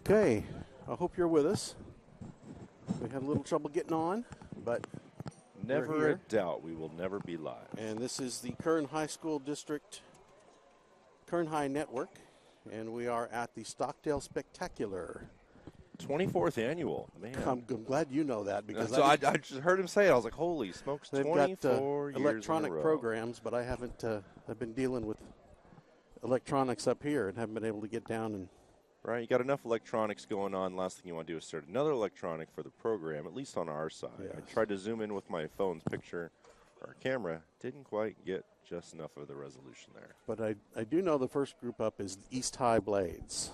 Okay, I hope you're with us. We had a little trouble getting on, but never a doubt we will never be live. And this is the Kern High School District, Kern High Network, and we are at the Stockdale Spectacular. 24th annual, man. I'm glad you know that because so I just heard him say it. I was like, "Holy smokes!" 24 got, years electronic in a row. programs, but I haven't. I've been dealing with electronics up here and haven't been able to get down and. Right, you got enough electronics going on. Last thing you want to do is start another electronic for the program, at least on our side. Yes. I tried to zoom in with my phone's picture. Our camera didn't quite get just enough of the resolution there. But I do know the first group up is East High Blades.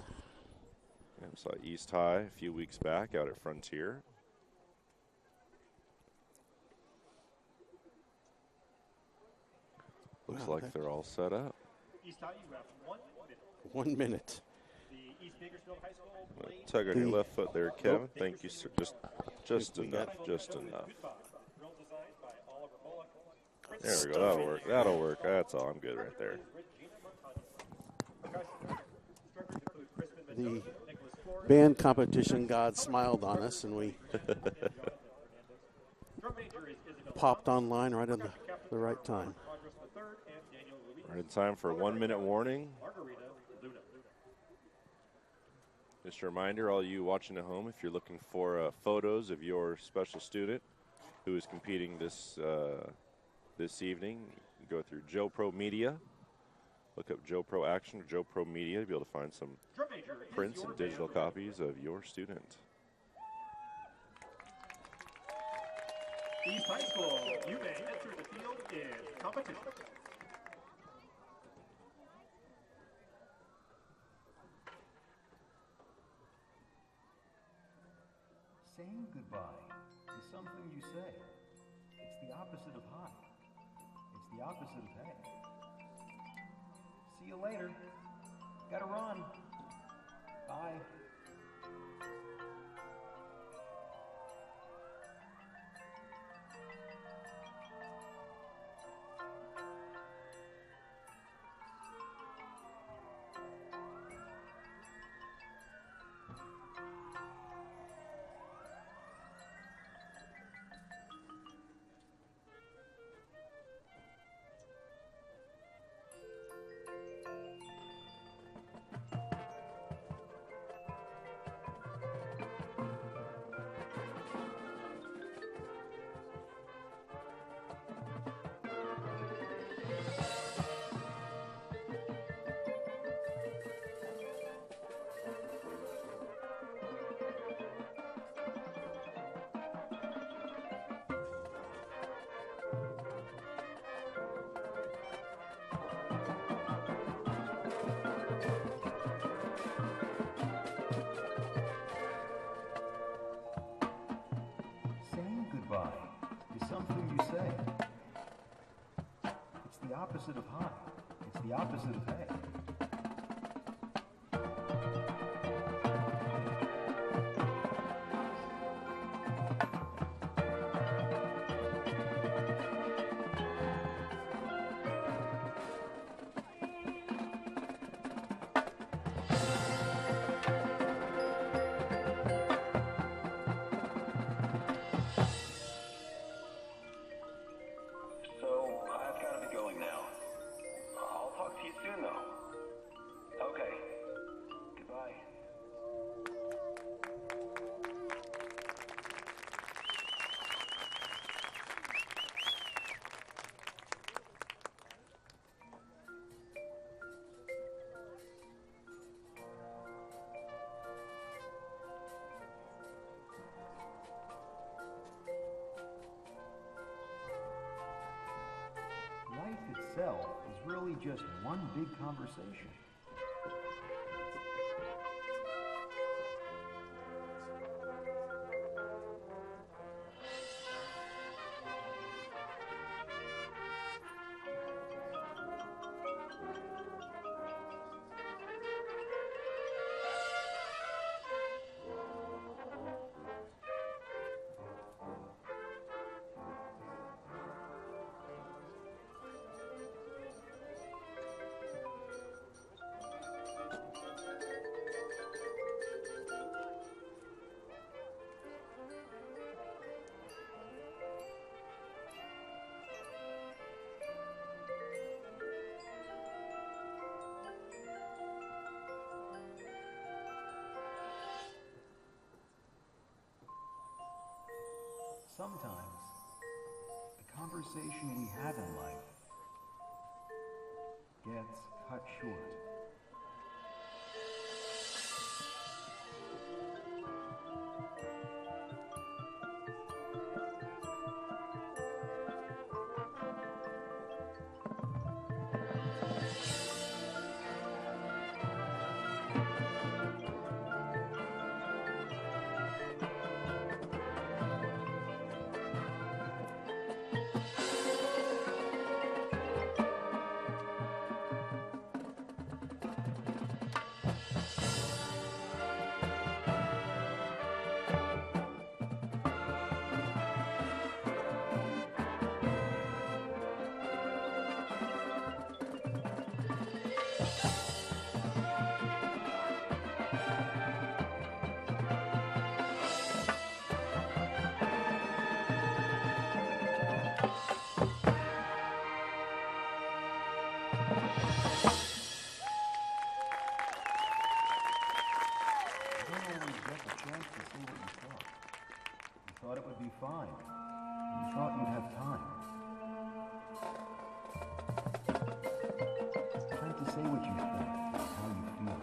Yeah, saw East High a few weeks back out at Frontier. Looks like they're all set up. East High, you have 1 minute. 1 minute. The East Bakersfield High School. Tug on your left foot there, Kevin. Thank you, sir. Just enough. Just enough. There we go. That'll work. That'll work. That's all. I'm good right there. The band competition god smiled on us, and we popped online right at the right time. Right in time for a 1 minute warning. Just a reminder, all you watching at home, if you're looking for photos of your special student who is competing this evening, you can go through Joe Pro Media. Look up Joe Pro Action or Joe Pro Media to be able to find some prints and digital copies of your student. East High School, you may enter the field in competition. Saying goodbye is something you say. It's the opposite of hi. It's the opposite of hey. See you later. Gotta run. Bye. Is something you say. It's the opposite of hi. It's the opposite of hey. Life itself is really just one big conversation. Sometimes, the conversation we have in life gets cut short. Thought it would be fine. You thought you'd have time. Try to say what you think, how you feel.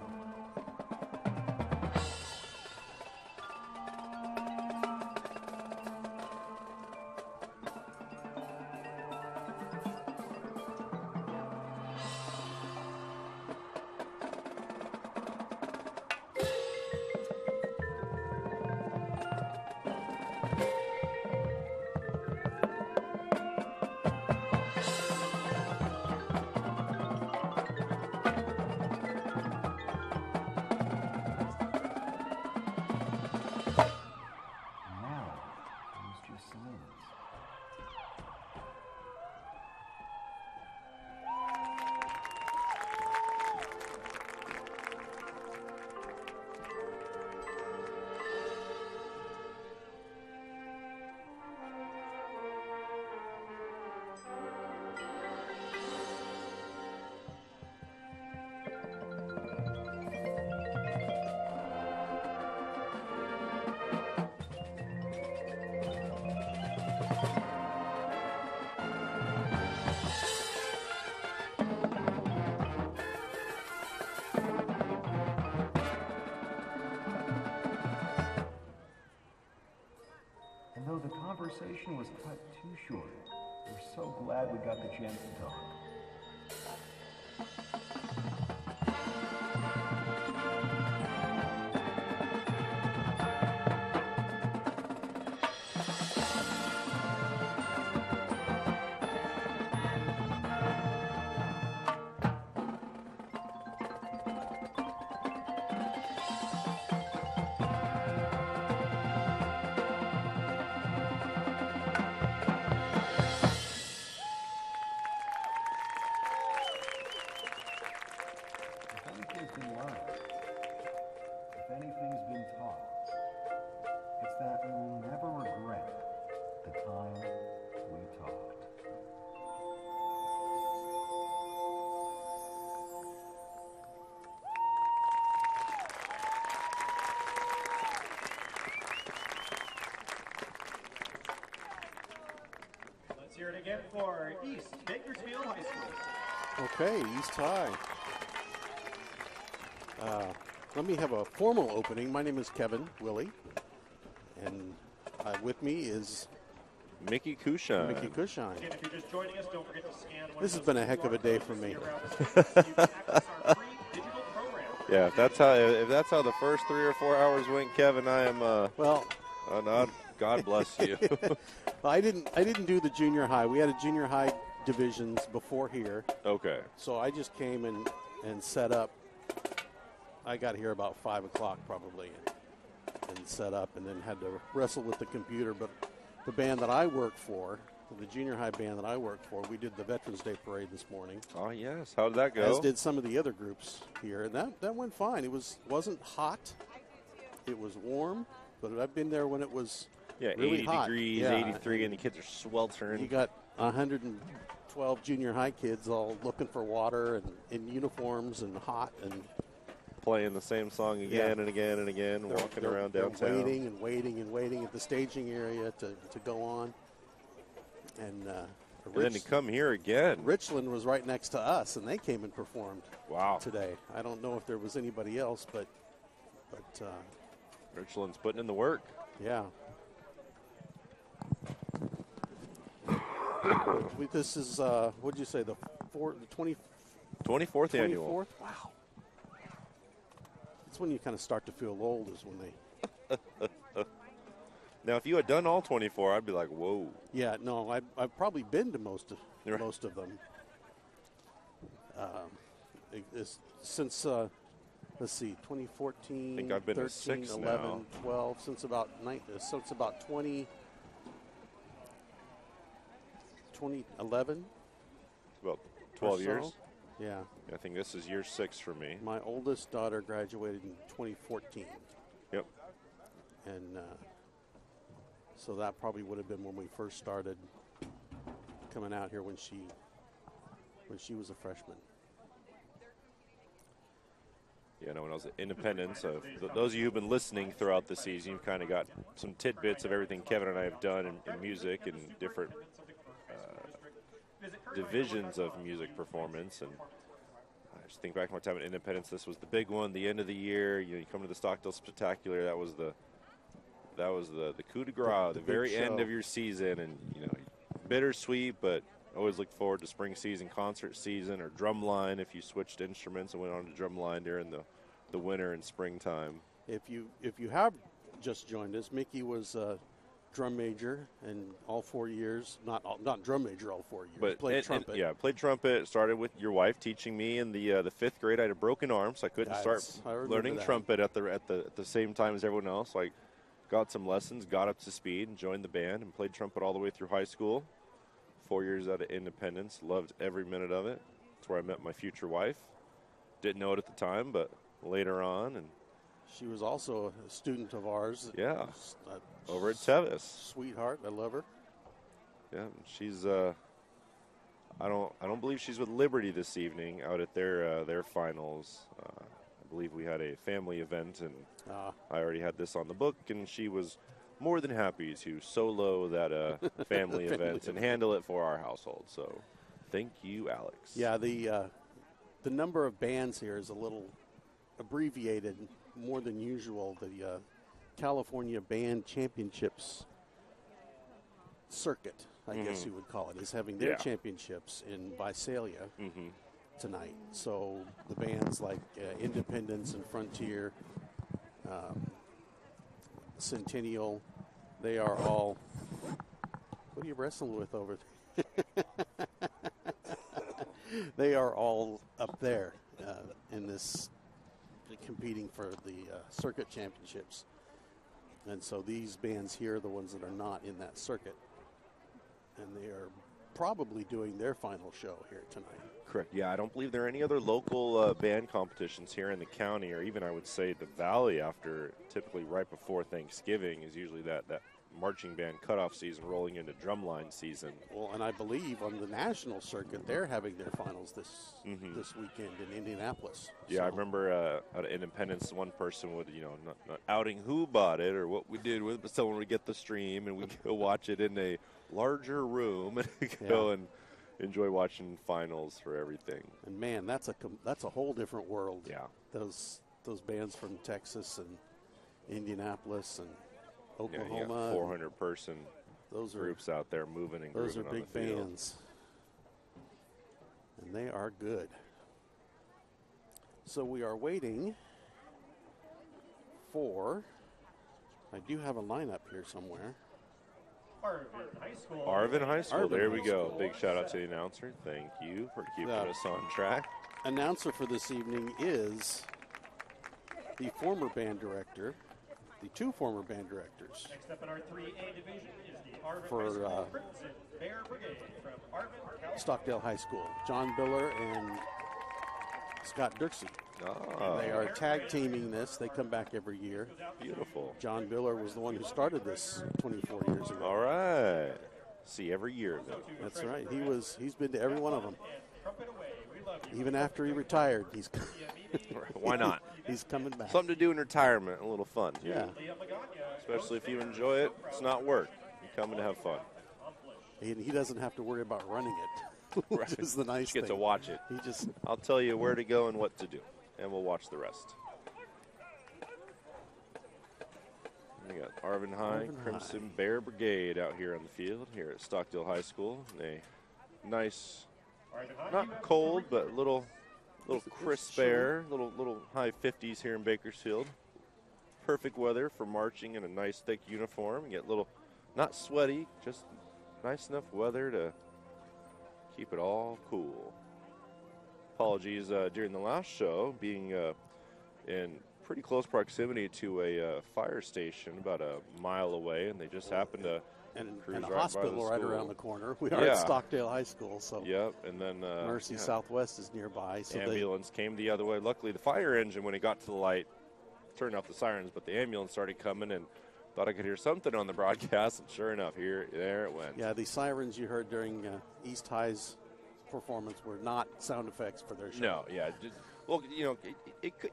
And though the conversation was cut too short, we're so glad we got the chance to talk. If anything's been taught, it's that we will never regret the time we talked. Let's hear it again for East Bakersfield High School. Okay, East High. Let me have a formal opening. My name is Kevin Willie, and with me is Mickey Cushine. Mickey Cushine. Again, if you're just joining us, don't forget to scan one This of has those been a heck of a QR day codes for to me. see around the screen so you can access our free digital program. Yeah, if that's how the first 3 or 4 hours went, Kevin, I am Well, God bless you. I didn't do the junior high. We had a junior high divisions before here, Okay. so I just came and set up. I got here about 5 o'clock probably and set up, and then had to wrestle with the computer. But the band that I work for, the junior high band that I work for, we did the Veterans Day Parade this morning. Oh, yes. How did that go? As did some of the other groups here, and that went fine. It wasn't hot. It was warm, but I've been there when it was really 80 hot. degrees, Yeah. 83, and the kids are sweltering. You got 112 junior high kids all looking for water and in uniforms and hot, and playing the same song again and again and again, walking around downtown. Waiting and waiting and waiting at the staging area to go on. And then to come here again. Richland was right next to us, and they came and performed today. I don't know if there was anybody else, but Richland's putting in the work. Yeah. This is, what did you say, the 24th annual. 24th? Wow. That's when you kind of start to feel old, is when they... Now, if you had done all 24, I'd be like, whoa. Yeah, no, I've probably been to most of them. Since, let's see, 2014, I think I've been 13, to 6 11, now. 12, since about 2011. About 12 years. So. Yeah. I think this is year 6 for me. My oldest daughter graduated in 2014. Yep. And so that probably would have been when we first started coming out here when she was a freshman. Yeah, no, when I was at Independence, those of you who've been listening throughout the season, you've kind of got some tidbits of everything Kevin and I have done in music and different divisions of music performance. And I just think back to my time at Independence, this was the big one, the end of the year. You come to the Stockdale Spectacular, that was the coup de grace, the very end of your season, and bittersweet, but always look forward to spring season, concert season, or drumline if you switched instruments and went on to drumline during the winter and springtime. If you have just joined us, Mickey was a drum major in all 4 years. Not drum major all 4 years. But played trumpet. Played trumpet. Started with your wife teaching me in the 5th grade. I had a broken arm, so I couldn't start learning trumpet at the same time as everyone else. So I got some lessons, got up to speed, and joined the band and played trumpet all the way through high school. 4 years out of Independence, loved every minute of it. That's where I met my future wife. Didn't know it at the time, but later on. And she was also a student of ours. Yeah, over at Tevis. Sweetheart, I love her. Yeah, she's. I don't believe she's with Liberty this evening out at their finals. I believe we had a family event, and I already had this on the book, and she was more than happy to solo that family event and handle it for our household. So, thank you, Alex. Yeah, the number of bands here is a little abbreviated, more than usual. The California Band Championships circuit, I guess you would call it, is having their championships in Visalia tonight. So the bands like Independence and Frontier, Centennial, they are all. What are you wrestling with over there? They are all up there in this, competing for the circuit championships. And so these bands here are the ones that are not in that circuit. And they are probably doing their final show here tonight. Correct. Yeah, I don't believe there are any other local band competitions here in the county, or even I would say the valley. After typically right before Thanksgiving is usually that marching band cutoff season, rolling into drumline season. Well, and I believe on the national circuit they're having their finals this weekend in Indianapolis. Yeah, so. I remember at Independence, one person would not outing who bought it or what we did with it, but someone would get the stream and we go watch it in a larger room and go and enjoy watching finals for everything. And man, that's a whole different world. Yeah, those bands from Texas and Indianapolis and Oklahoma. You got 400-person groups out there moving and grooving on the field. Those are big bands, and they are good. So we are waiting for. I do have a lineup here somewhere. Arvin High School. There we go. Big shout out to the announcer. Thank you for keeping us on track. Announcer for this evening is the former band director, the two former band directors. Next up in our 3A division is the Arvin for High School Crimson Bear Brigade from Arvin, California. Stockdale High School. John Biller and Scott Dirksey. They are tag teaming this. They come back every year. Beautiful. John Biller was the one who started this 24 years ago. All right. See, every year, though. That's right. He's been to every one of them. Even after he retired, he's Why not? He's coming back. Something to do in retirement, a little fun. Yeah. Especially if you enjoy it, it's not work. You're coming to have fun. He doesn't have to worry about running it, which is the nice You get thing. to watch it. I'll tell you where to go and what to do, and we'll watch the rest. We got Arvin High, Crimson Bear Brigade out here on the field here at Stockdale High School. A nice, not cold, but little crisp air, little high 50s here in Bakersfield. Perfect weather for marching in a nice thick uniform. You get little, not sweaty, just nice enough weather to keep it all cool. Apologies during the last show, being in pretty close proximity to a fire station about a mile away, and they just happened to cruise and a right hospital by the right school. around the corner. We are at Stockdale High School, so yep, and then Mercy Southwest is nearby. So ambulance came the other way. Luckily, the fire engine, when it got to the light, turned off the sirens, but the ambulance started coming and thought I could hear something on the broadcast, and sure enough, there it went. Yeah, the sirens you heard during East High's performance were not sound effects for their show. No, yeah. Well, it could.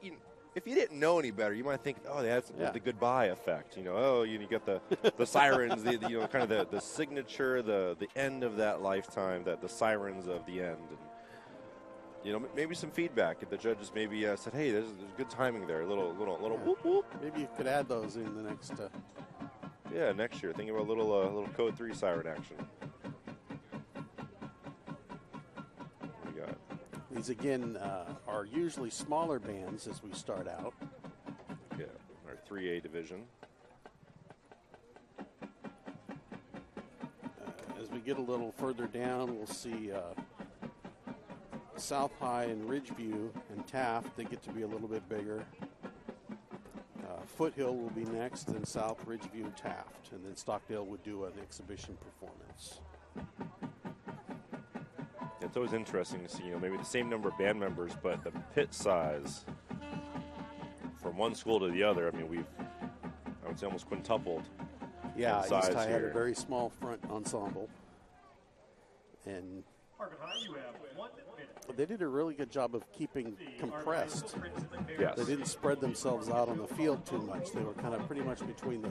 If you didn't know any better, you might think, oh, that's the goodbye effect. You get the sirens, kind of the signature, the end of that lifetime, the sirens of the end. And, maybe some feedback if the judges maybe said, hey, there's good timing there, a little whoop whoop. Maybe you could add those in the next. Next year. Think about a little Code 3 siren action. We got. These, again, are usually smaller bands as we start out. Yeah, our 3A division. As we get a little further down, we'll see South High and Ridgeview and Taft. They get to be a little bit bigger. Foothill will be next, then South Ridgeview and Taft. And then Stockdale would do an exhibition performance. It's always interesting to see, maybe the same number of band members, but the pit size from one school to the other. I mean, I would say almost quintupled. Yeah, in size East High had here. a very small front ensemble. And they did a really good job of keeping compressed. Yes. They didn't spread themselves out on the field too much. They were kind of pretty much between the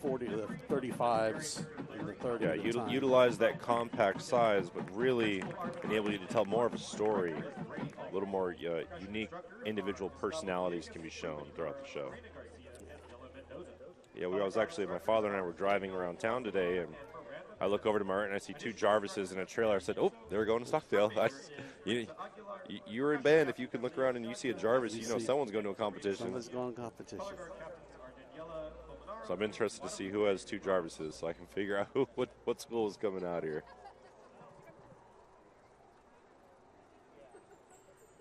35s and the 30s. Yeah, at the time. utilize that compact size, but really enable you to tell more of a story. A little more unique individual personalities can be shown throughout the show. Yeah, my father and I were driving around town today, and I look over to my right and I see two Jarvises in a trailer. I said, oh, they're going to Stockdale. You're in band. If you can look around and you see a Jarvis, someone's going to a competition. Someone's going to competition. So I'm interested to see who has two Jarvises so I can figure out what school is coming out here.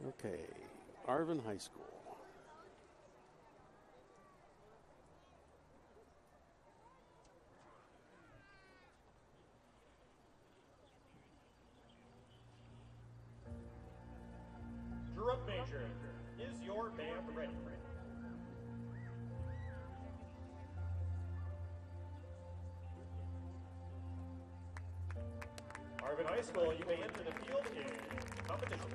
Okay, Arvin High School. Drum major, is your band ready? Arvin High School, you may enter the field in competition.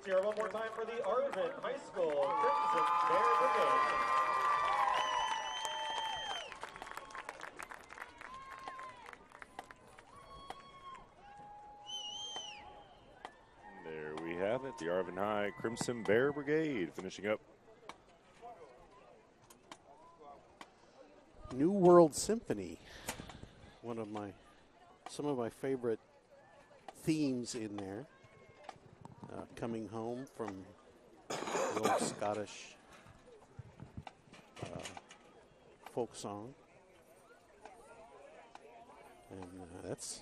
Let's hear it one more time for the Arvin High School Crimson Bear Brigade. There we have it, the Arvin High Crimson Bear Brigade finishing up. New World Symphony, some of my favorite themes in there. Coming home from the old Scottish folk song, and it's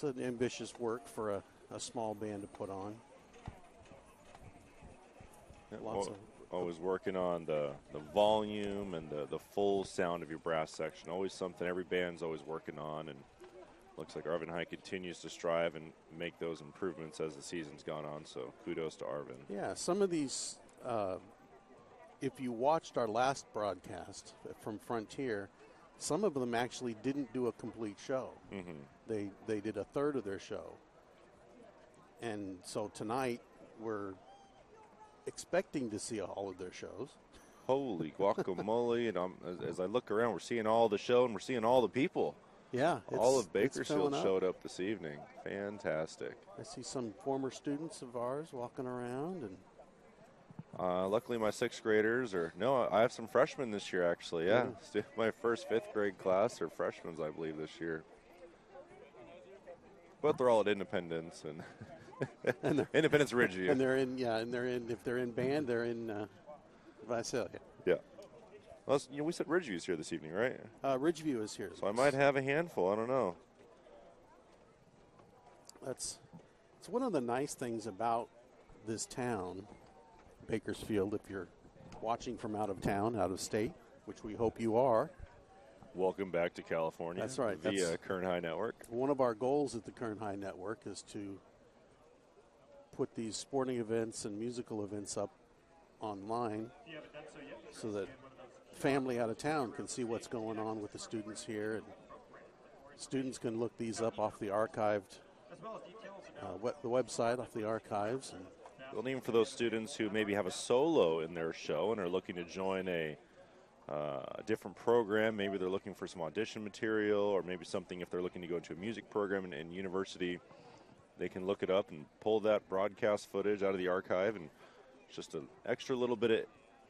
an ambitious work for a small band to put on. Always working on the volume and the full sound of your brass section. Always something every band's always working on, and looks like Arvin High continues to strive and make those improvements as the season's gone on, so kudos to Arvin. Yeah, some of these, if you watched our last broadcast from Frontier, some of them actually didn't do a complete show. Mm-hmm. They did a third of their show. And so tonight we're expecting to see all of their shows. Holy guacamole. And as I look around, we're seeing all the show and we're seeing all the people. Yeah. All of Bakersfield showed up this evening. Fantastic. I see some former students of ours walking around. And luckily my sixth graders I have some freshmen this year actually. Yeah. My first fifth grade class are freshmen, I believe, this year. But they're all at Independence and Independence Ridgeview. And they're in, if they're in band, they're in Visalia. Yeah. Well, we said Ridgeview's here this evening, right? Ridgeview is here. So I might have a handful. I don't know. It's one of the nice things about this town, Bakersfield, if you're watching from out of town, out of state, which we hope you are. Welcome back to California. That's right. Via Kern High Network. One of our goals at the Kern High Network is to put these sporting events and musical events up online so that family out of town can see what's going on with the students here, and students can look these up off the archived, the website off the archives. Well, even for those students who maybe have a solo in their show and are looking to join a different program, maybe they're looking for some audition material, or maybe something if they're looking to go into a music program in university, they can look it up and pull that broadcast footage out of the archive, and it's just an extra little bit of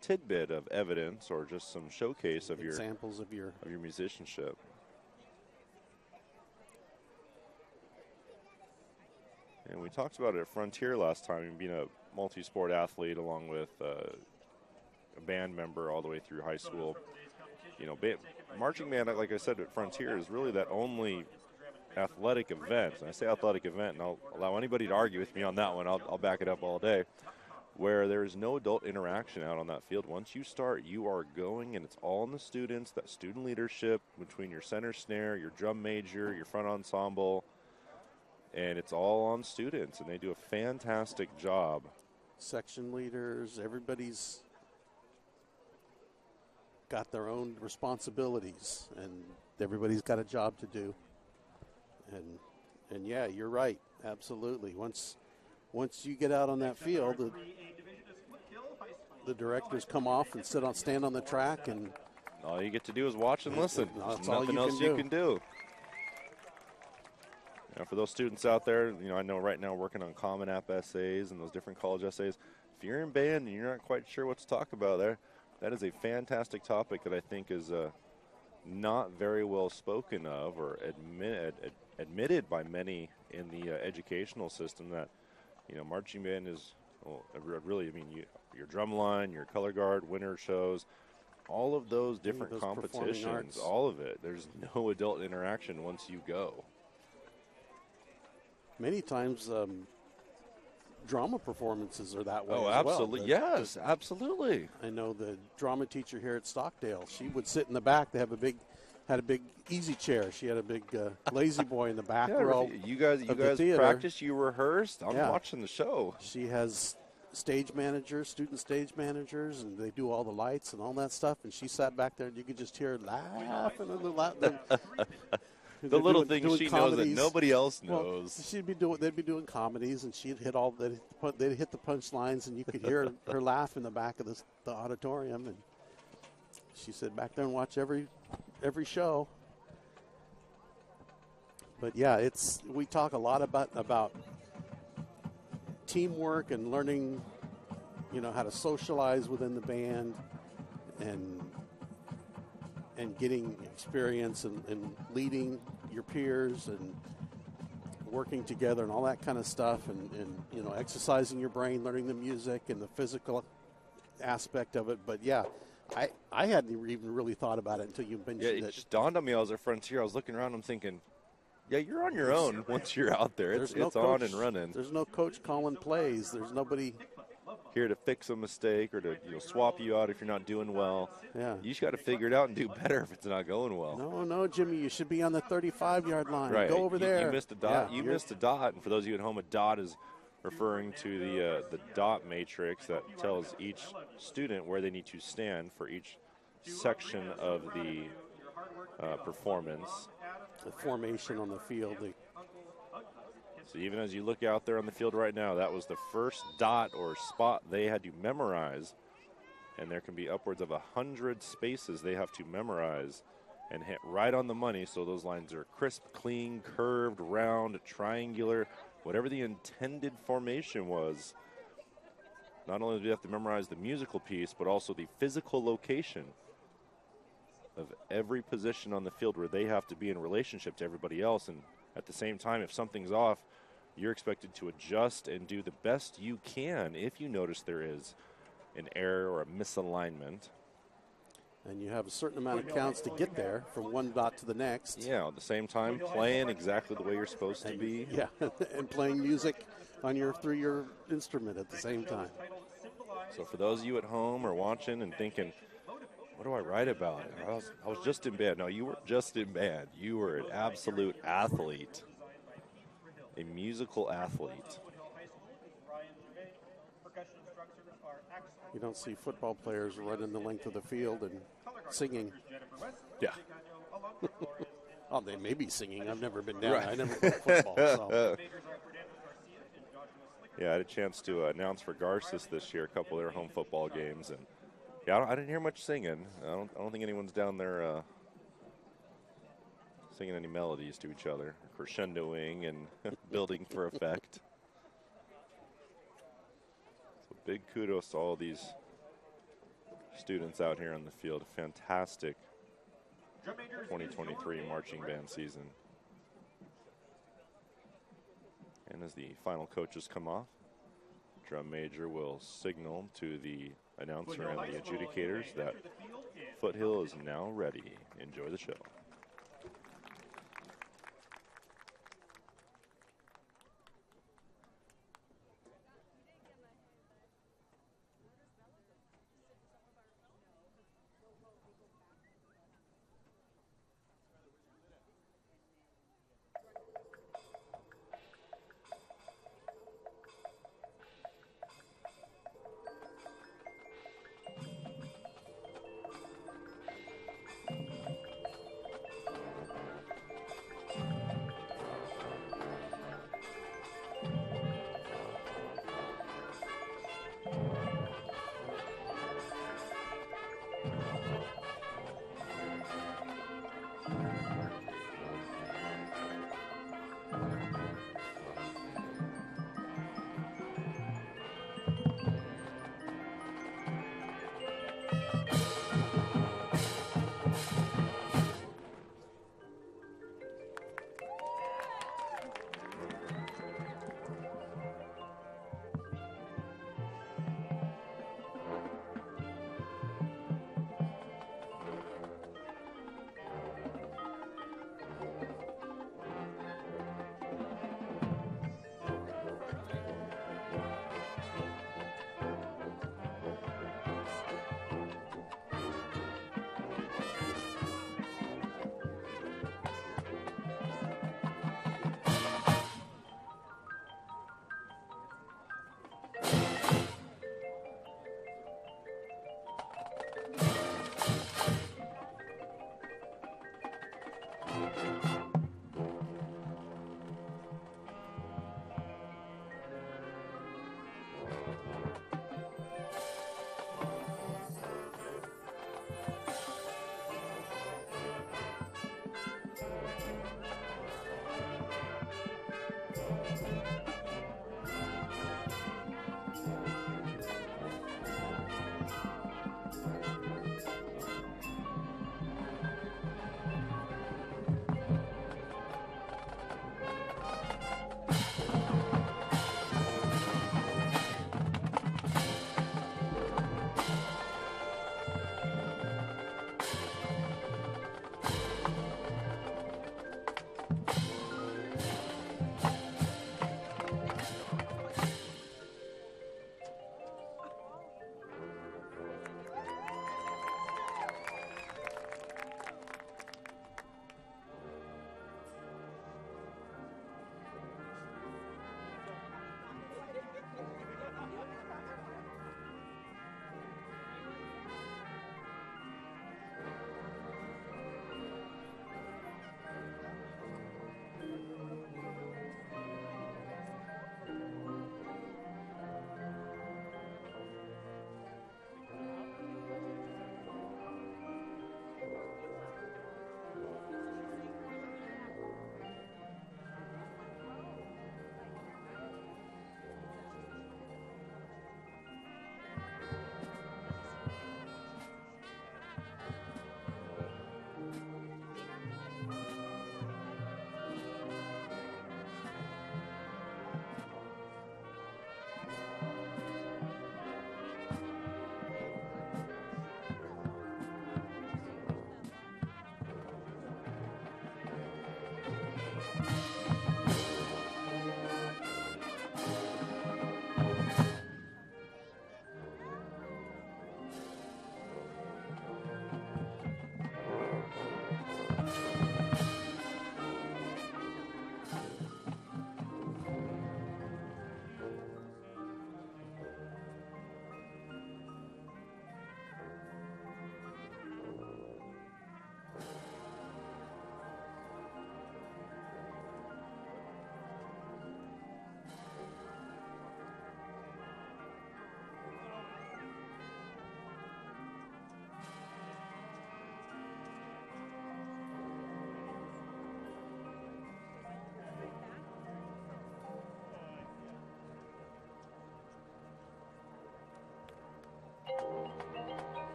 tidbit of evidence or just some showcase of examples of your musicianship. And we talked about it at Frontier last time, being a multi-sport athlete along with a band member all the way through high school. Marching band, like I said, at Frontier is really that only athletic event. And I say athletic event, and I'll allow anybody to argue with me on that one. I'll back it up all day. Where there is no adult interaction out on that field. Once you start, you are going, and it's all in the students, that student leadership between your center snare, your drum major, your front ensemble, and it's all on students, and they do a fantastic job. Section leaders, everybody's got their own responsibilities, and everybody's got a job to do. And yeah, you're right, absolutely. Once you get out on that field, the directors come off and stand on the track, and all you get to do is watch and listen. That's There's nothing else you can do. For those students out there, I know right now working on Common App essays and those different college essays, if you're in band and you're not quite sure what to talk about there, that is a fantastic topic that I think is not very well spoken of or admitted by many in the educational system, that marching band is really, your drum line, your color guard, winter shows, all of those different competitions, all of it. There's no adult interaction once you go. Many times, drama performances are that way. Oh, as absolutely. Well. Yes, absolutely. I know the drama teacher here at Stockdale. She would sit in the back. They had a big easy chair. She had a big lazy boy in the back row. You guys practiced. You rehearsed. I'm watching the show. She has stage managers, student stage managers, and they do all the lights and all that stuff. And she sat back there, and you could just hear her laughing and The little things she knows that nobody else Well, knows. they'd be doing comedies, and she'd hit they'd hit the punchlines, and you could hear her laugh in the back of the auditorium. And she said back there and watch every show. But yeah, we talk a lot about teamwork and learning, how to socialize within the band, and getting experience and leading your peers and working together and all that kind of stuff, and exercising your brain, learning the music and the physical aspect of it. But yeah, I hadn't even really thought about it until you mentioned it. It just dawned on me. I was at Frontier. I was looking around. I'm thinking, yeah, you're on your own once you're out there. It's on and running. There's no coach calling plays. There's nobody here to fix a mistake or to swap you out if you're not doing well. Yeah. You just got to figure it out and do better if it's not going well. No, Jimmy, you should be on the 35-yard line. Right. Go over there. You missed a dot. Yeah, you missed a dot. And for those of you at home, a dot is referring to the dot matrix that tells each student where they need to stand for each section of the performance. The formation on the field. So even as you look out there on the field right now, that was the first dot or spot they had to memorize. And there can be upwards of 100 spaces they have to memorize and hit right on the money. So those lines are crisp, clean, curved, round, triangular, whatever the intended formation was. Not only do you have to memorize the musical piece, but also the physical location of every position on the field where they have to be in relationship to everybody else. And at the same time, if something's off, you're expected to adjust and do the best you can if you notice there is an error or a misalignment. And you have a certain amount of counts to get there from one dot to the next. Yeah, at the same time, playing exactly the way you're supposed to be. Yeah, and playing music through your instrument at the same time. So for those of you at home or watching and thinking, what do I write about? I was just in band. No, you weren't just in band. You were an absolute athlete, a musical athlete. You don't see football players running the length of the field and singing. Yeah. Oh, they may be singing. I've never been down. Right. I never played football. So. Yeah, I had a chance to announce for Garces this year a couple of their home football games, and yeah, I didn't hear much singing. I don't think anyone's down there singing any melodies to each other, crescendoing and building for effect. So big kudos to all these students out here on the field. A fantastic 2023 marching band season. And as the final coaches come off, drum major will signal to the announcer and the adjudicators that Foothill is now ready. Enjoy the show.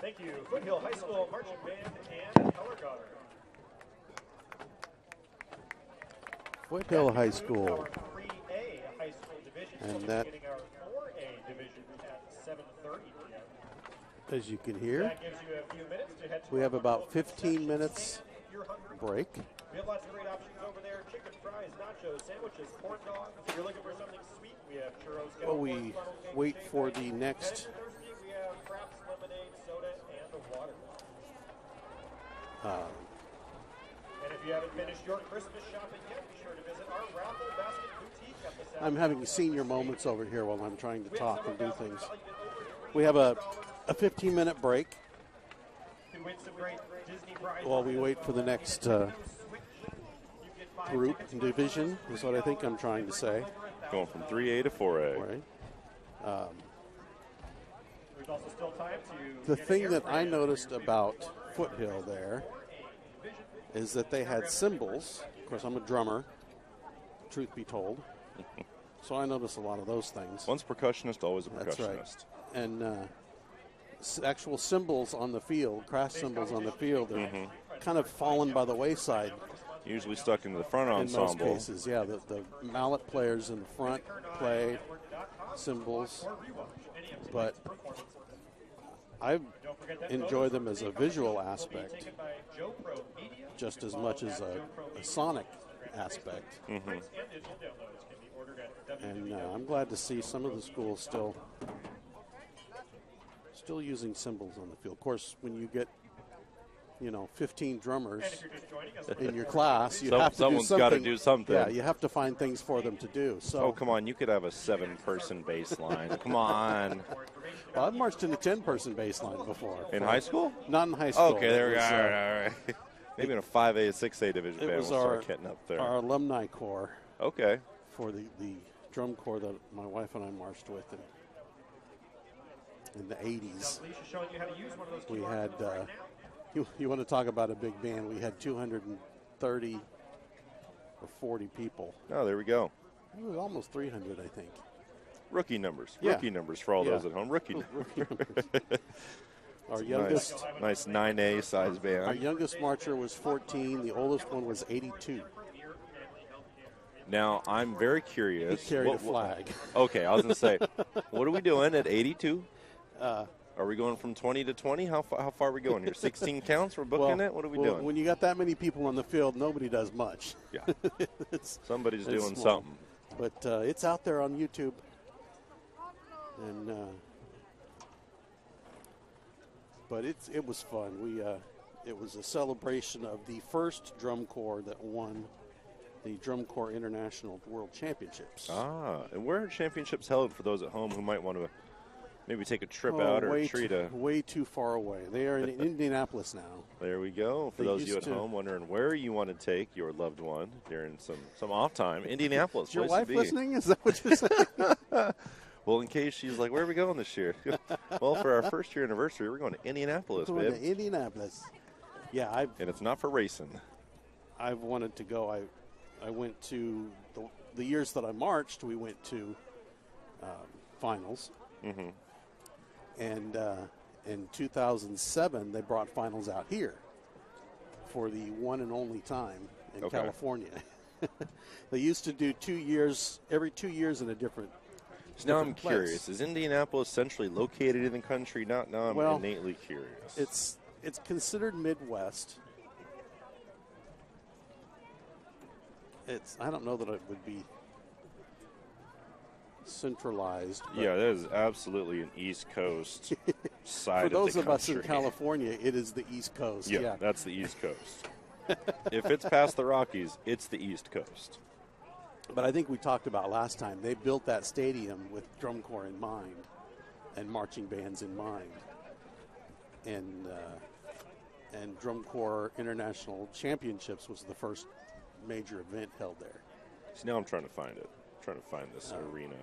Thank you. Foothill High School Marching Band and Color Guard. Foothill High School. Our 3A high school division. And We'll be that- beginning our 4A division at 7:30 p.m. As you can hear, That gives you a few minutes to head to we our have about local 15 concession minutes stand if you're hungry. break. We have lots of great options over there: chicken, fries, nachos, sandwiches, corn dogs. If you're looking for something sweet, we have churros. While we wait for the next And if you're thirsty, we have fraps, lemonade, soda, and a water. And if you haven't finished your Christmas shopping yet, be sure to visit our raffle basket boutique at the South. I'm having senior moments over here while I'm trying to talk and do things. We have a 15-minute break To win some great Disney prizes. while we wait for the next group and division, is what I think I'm trying to say. Going from 3A to 4A. All right. There's also still time to The get thing an that I airframe. noticed about Foothill there is that they had cymbals. Of course, I'm a drummer, truth be told. So I noticed a lot of those things. Once percussionist, always a That's right. percussionist. And actual cymbals on the field, crash cymbals on the field, are kind of fallen by the wayside Usually stuck into the front in most ensemble. cases. Yeah, the mallet players in the front play cymbals, but I enjoy them as a visual aspect just as much as a sonic aspect. And I'm glad to see some of the schools still using cymbals on the field. Of course, when you get 15 drummers in your class, you have to do someone's something. gotta do something. Yeah, you have to find things for them to do. So, Oh, come on. You could have a 7-person bass line. Come on. well, I've marched in a 10-person bass line before. In high school? Not in high school. Okay, there we It go. was, All right. Maybe in a 5A, 6A division It band was we'll our start getting up there. alumni corps Okay. for the drum corps that my wife and I marched with in the 80s. Alicia's showing you how to use one of those We QR had, codes right now. you want to talk about a big band, we had 230 or 40 people. Oh, there we go. It was almost 300, I think. Rookie numbers. Yeah. Rookie numbers for all Yeah. those at home. Rookie numbers. Rookie numbers. Our youngest, Nice 9A size our band. youngest marcher was 14. The oldest one was 82. Now, I'm very He curious. carried a flag. Okay, I was going to say, what are we doing at 82? Are we going from 20 to 20? How far are we going here? 16 counts? We're booking it? What are we doing? When you got that many people on the field, nobody does much. Yeah. It's- Somebody's it's doing small. something. But it's out there on YouTube. And but it was fun. It was a celebration of the first drum corps that won the Drum Corps International World Championships. And where are championships held for those at home who might want to maybe take a trip out or way treat way too far away. They are in Indianapolis now. There we go. For They those of you used at to- home wondering where you want to take your loved one during some off time, Indianapolis. Is your place to wife be. listening? Is that what you're saying? Well, in case she's like, where are we going this year? Well, for our first year anniversary, we're going to Indianapolis, Going babe. to Indianapolis. Yeah, And it's not for racing. I've wanted to go. I went to the years that I marched. We went to finals, and in 2007 they brought finals out here for the one and only time in Okay. California. They used to do 2 years, every 2 years in a different. So now I'm different place. curious. Is Indianapolis centrally located in the country? Now I'm Well, innately curious. It's considered Midwest. I don't know that it would be centralized. but Yeah, that is absolutely an East Coast side for those of the of us in country. California, it is the East Coast. Yeah, that's the East Coast. If it's past the Rockies, it's the East Coast. But I think we talked about last time, they built that stadium with drum corps in mind and marching bands in mind. And Drum Corps International Championships was the first major event held there. So now I'm trying to find it. I'm trying to find this arena.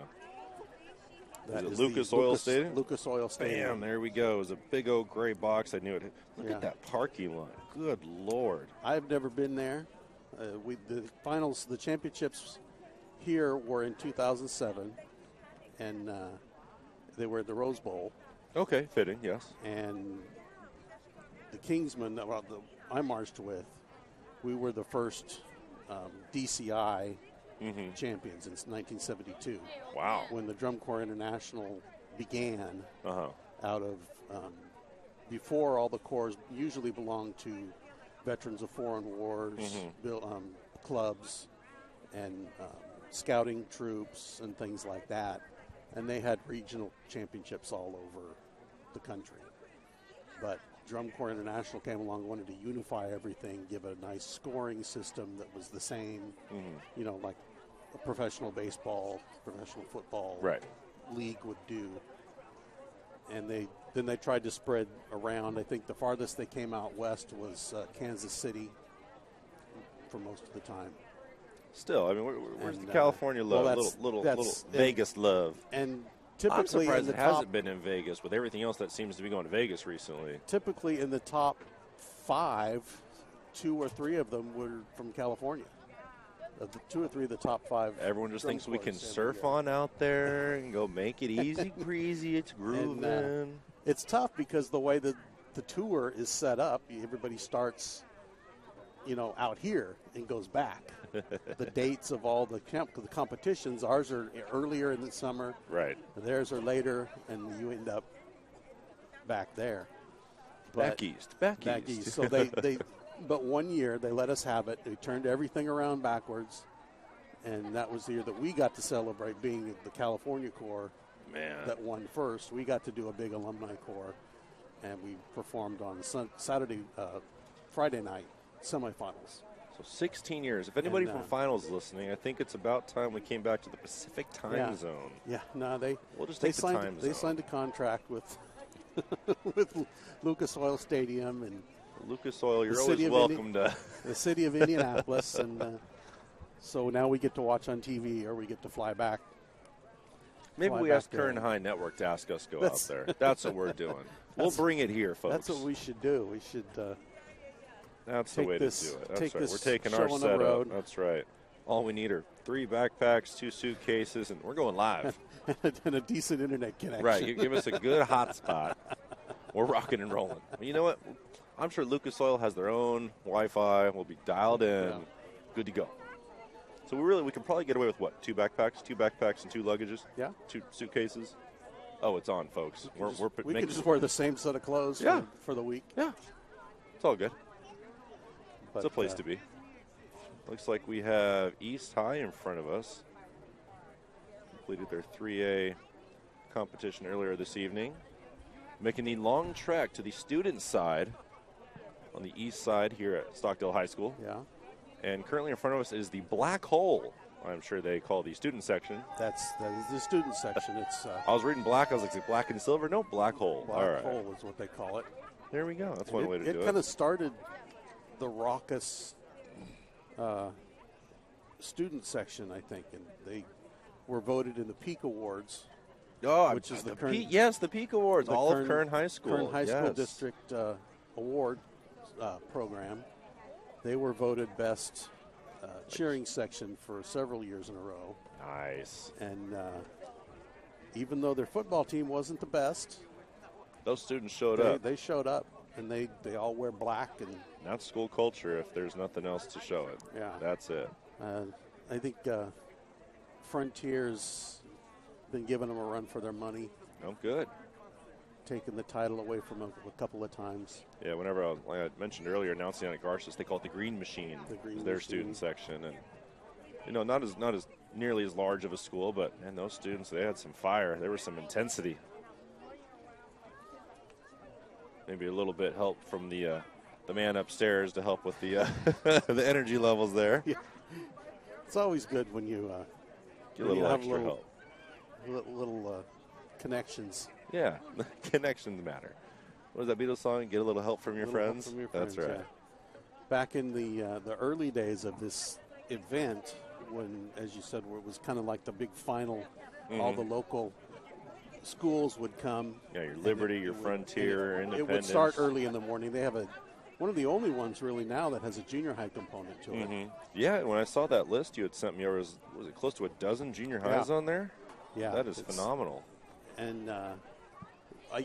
That it is Lucas the Oil Stadium? Lucas Oil Stadium. Bam, there we go. It was a big old gray box. I knew it. Look Yeah. at that parking lot. Good Lord. I've never been there. The finals, the championships here were in 2007, and they were at the Rose Bowl. Okay, fitting, yes. And the Kingsmen that I marched with, we were the first DCI champions in 1972. Wow. When the Drum Corps International began out of before all the corps usually belonged to veterans of foreign wars, clubs, and scouting troops and things like that. And they had regional championships all over the country. But Drum Corps International came along, wanted to unify everything, give a nice scoring system that was the same, you know, like a professional baseball, professional football league would do. And then they tried to spread around. I think the farthest they came out west was Kansas City for most of the time. Still, I mean, where's the California love? Little Vegas love. And typically, I'm surprised it hasn't been in Vegas with everything else that seems to be going to Vegas recently. Typically, in the top 5, 2 or 3 of them were from California. The 2 or 3 of the top 5. Everyone just thinks we can surf on out there and go make it easy breezy. It's grooving. And, it's tough because the way the tour is set up, everybody starts, you know, out here and goes back. The dates of all the competitions, ours are earlier in the summer. Right. Theirs are later, and you end up back there. Back east. So but one year they let us have it. They turned everything around backwards, and that was the year that we got to celebrate being the California Corps that won first. We got to do a big alumni corps, and we performed on Friday night semifinals. So 16 years. If anybody from finals is listening, I think it's about time we came back to the Pacific time zone. Yeah, no, we'll just take the time zone. They signed a contract with with Lucas Oil Stadium and Lucas Oil. You're always welcome to the city of Indianapolis, and so now we get to watch on TV, or we get to fly back. Maybe we ask Kern High Network to ask us to go out there. That's what we're doing. We'll bring it here, folks. That's what we should do. We should. That's the way to do it. That's right. We're taking our setup. That's right. All we need are 3 backpacks, 2 suitcases, and we're going live. And a decent internet connection. Right. You give us a good hotspot. We're rocking and rolling. Well, you know what? I'm sure Lucas Oil has their own Wi-Fi. We'll be dialed in. Yeah. Good to go. So we can probably get away with what? 2 backpacks and 2 luggages? Yeah. 2 suitcases? Oh, it's on, folks. We can just wear the same set of clothes for the week. Yeah. It's all good. It's a place to be. Looks like we have East High in front of us. Completed their 3A competition earlier this evening. Making the long trek to the student side on the east side here at Stockdale High School. Yeah. And currently in front of us is the Black Hole. I'm sure they call the student section. That is the student section. It's. I was reading black. I was like, is it black and silver? No, Black Hole. Black Hole is what they call it. There we go. That's one way to do it. It kind of started the raucous student section, I think, and they were voted in the Peak Awards. Oh, which is the Peak Awards, all of Kern High School. Kern High School District Award program. They were voted best cheering section for several years in a row. Nice. And even though their football team wasn't the best, those students showed up. They showed up, and they all wear black. And that's school culture if there's nothing else to show it. Yeah. That's it. I think Frontier's been giving them a run for their money. Oh, good. Taking the title away from them a couple of times. Yeah, whenever like I mentioned earlier, announcing on at Garces, they call it the Green Machine. Their student section, and not as nearly as large of a school, but man, those students, they had some fire. There was some intensity. Maybe a little bit help from the man upstairs to help with the the energy levels there. Yeah. It's always good when you get a little extra help. Little connections. Yeah, connections matter. What is that Beatles song? Get a little help from your friends? That's right. Yeah. Back in the early days of this event, when, as you said, it was kind of like the big final, all the local schools would come. Yeah, your Liberty, your Frontier, Independence. It would start early in the morning. They have one of the only ones really now that has a junior high component to it. Yeah, when I saw that list you had sent me, was it close to a dozen junior highs on there? Yeah. That is phenomenal. And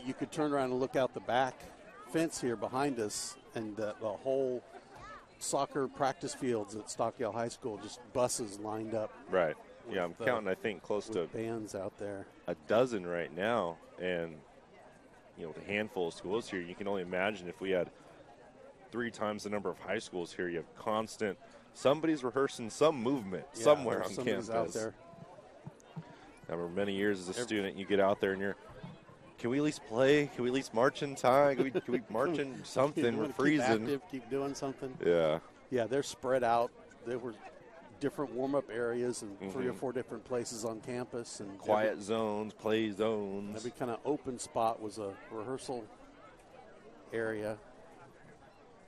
you could turn around and look out the back fence here behind us, and the whole soccer practice fields at Stockdale High School, just buses lined up. Right. Yeah, I'm with, counting, I think, close to with bands out there. a dozen right now. And, with a handful of schools here, you can only imagine if we had 3 times the number of high schools here. You have constant, somebody's rehearsing some movement somewhere on campus. Out there. I remember many years as a student, you get out there and you're, can we at least play? Can we at least march in time? Can we march in something? We're freezing. Keep active, keep doing something. Yeah. Yeah, they're spread out. There were different warm-up areas in 3 or 4 different places on campus. And quiet zones, play zones. Every kind of open spot was a rehearsal area.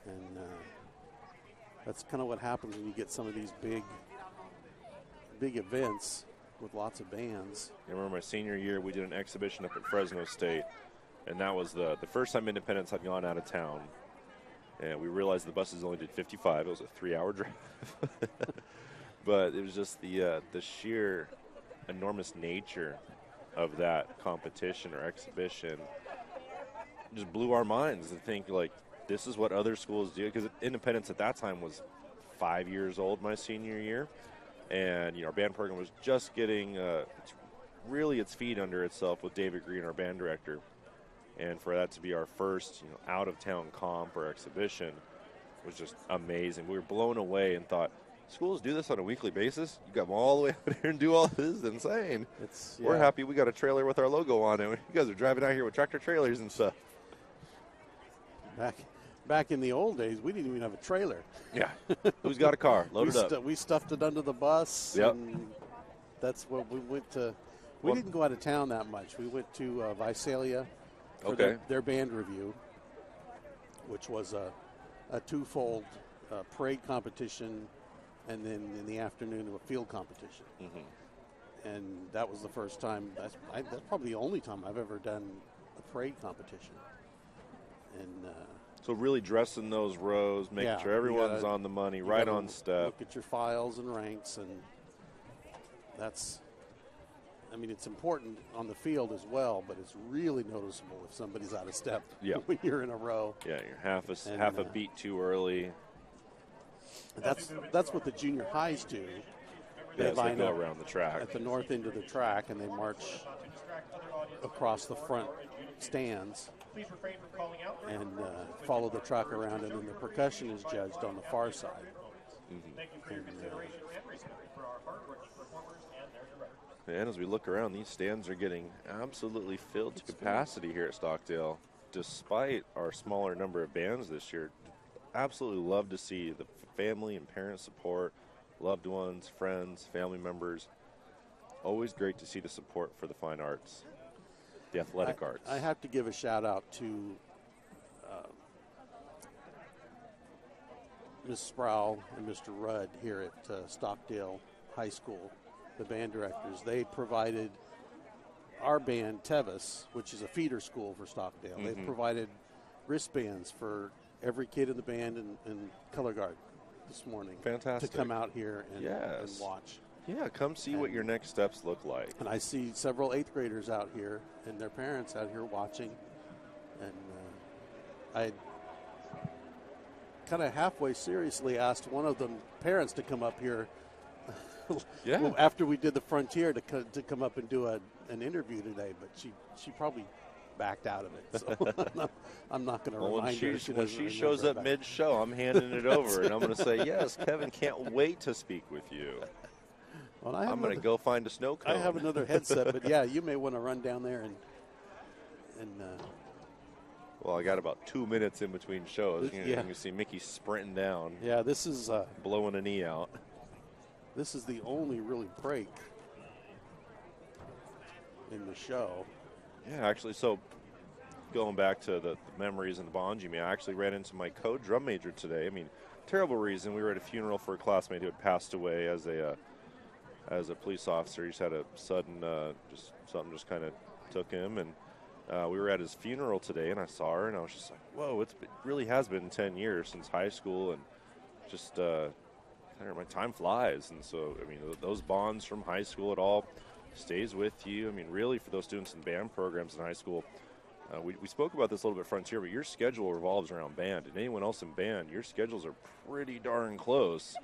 And that's kind of what happens when you get some of these big events with lots of bands. I remember my senior year, we did an exhibition up at Fresno State, and that was the first time Independence had gone out of town. And we realized the buses only did 55. It was a 3-hour drive. But it was just the sheer enormous nature of that competition or exhibition just blew our minds to think, like, this is what other schools do. Because Independence at that time was 5 years old my senior year. And, our band program was just getting its feet under itself with David Green, our band director. And for that to be our first, out-of-town comp or exhibition was just amazing. We were blown away and thought, schools do this on a weekly basis? You got them all the way out here and do all this? Is insane. We're happy we got a trailer with our logo on it. You guys are driving out here with tractor trailers and stuff. Back in the old days, we didn't even have a trailer. Yeah. Who's got a car? Load it up. We stuffed it under the bus. Yep. And that's what we went to. We didn't go out of town that much. We went to Visalia for their band review, which was a twofold parade competition and then in the afternoon a field competition. Mm-hmm. And that was the first time. That's probably the only time I've ever done a parade competition. And so really dressing those rows, making sure everyone's on the money, right on step. Look at your files and ranks, and it's important on the field as well, but it's really noticeable if somebody's out of step when you're in a row. Yeah, you're half a beat too early. That's what the junior highs do. They line up around the track at the north end of the track, and they march across the front stands and follow the track around, and then the percussion is judged on the far side. Mm-hmm. And as we look around, these stands are getting absolutely filled to capacity here at Stockdale, despite our smaller number of bands this year. Absolutely love to see the family and parent support, loved ones, friends, family members. Always great to see the support for the fine arts, the athletic arts. I have to give a shout out to Ms. Sproul and Mr. Rudd here at Stockdale High School, the band directors. They provided our band, Tevis, which is a feeder school for Stockdale. They provided wristbands for every kid in the band and color guard this morning. Fantastic. To come out here and watch. Yeah, come see what your next steps look like. And I see several 8th graders out here and their parents out here watching. And I kind of halfway seriously asked one of them parents to come up here after we did the Frontier to come up and do an interview today, but she probably backed out of it. So I'm not going to remind her. When she shows up mid-show, I'm handing it over, and I'm going to say, yes, Kevin can't wait to speak with you. Well, I'm going to go find a snow cone. I have another headset, but yeah, you may want to run down there and well, I got about 2 minutes in between shows. You can see Mickey sprinting down. Yeah, this is blowing a knee out. This is the only really break in the show. Yeah, actually, so going back to the memories and the bonds you made, I actually ran into my co-drum major today. I mean, terrible reason. We were at a funeral for a classmate who had passed away as a police officer. He just had a sudden, something just kind of took him, and we were at his funeral today, and I saw her, and I was just like, whoa, it really has been 10 years since high school, and just my time flies. And so, I mean, those bonds from high school, it all stays with you. I mean, really, for those students in band programs in high school, We spoke about this a little bit, Frontier, but your schedule revolves around band. And anyone else in band, your schedules are pretty darn close.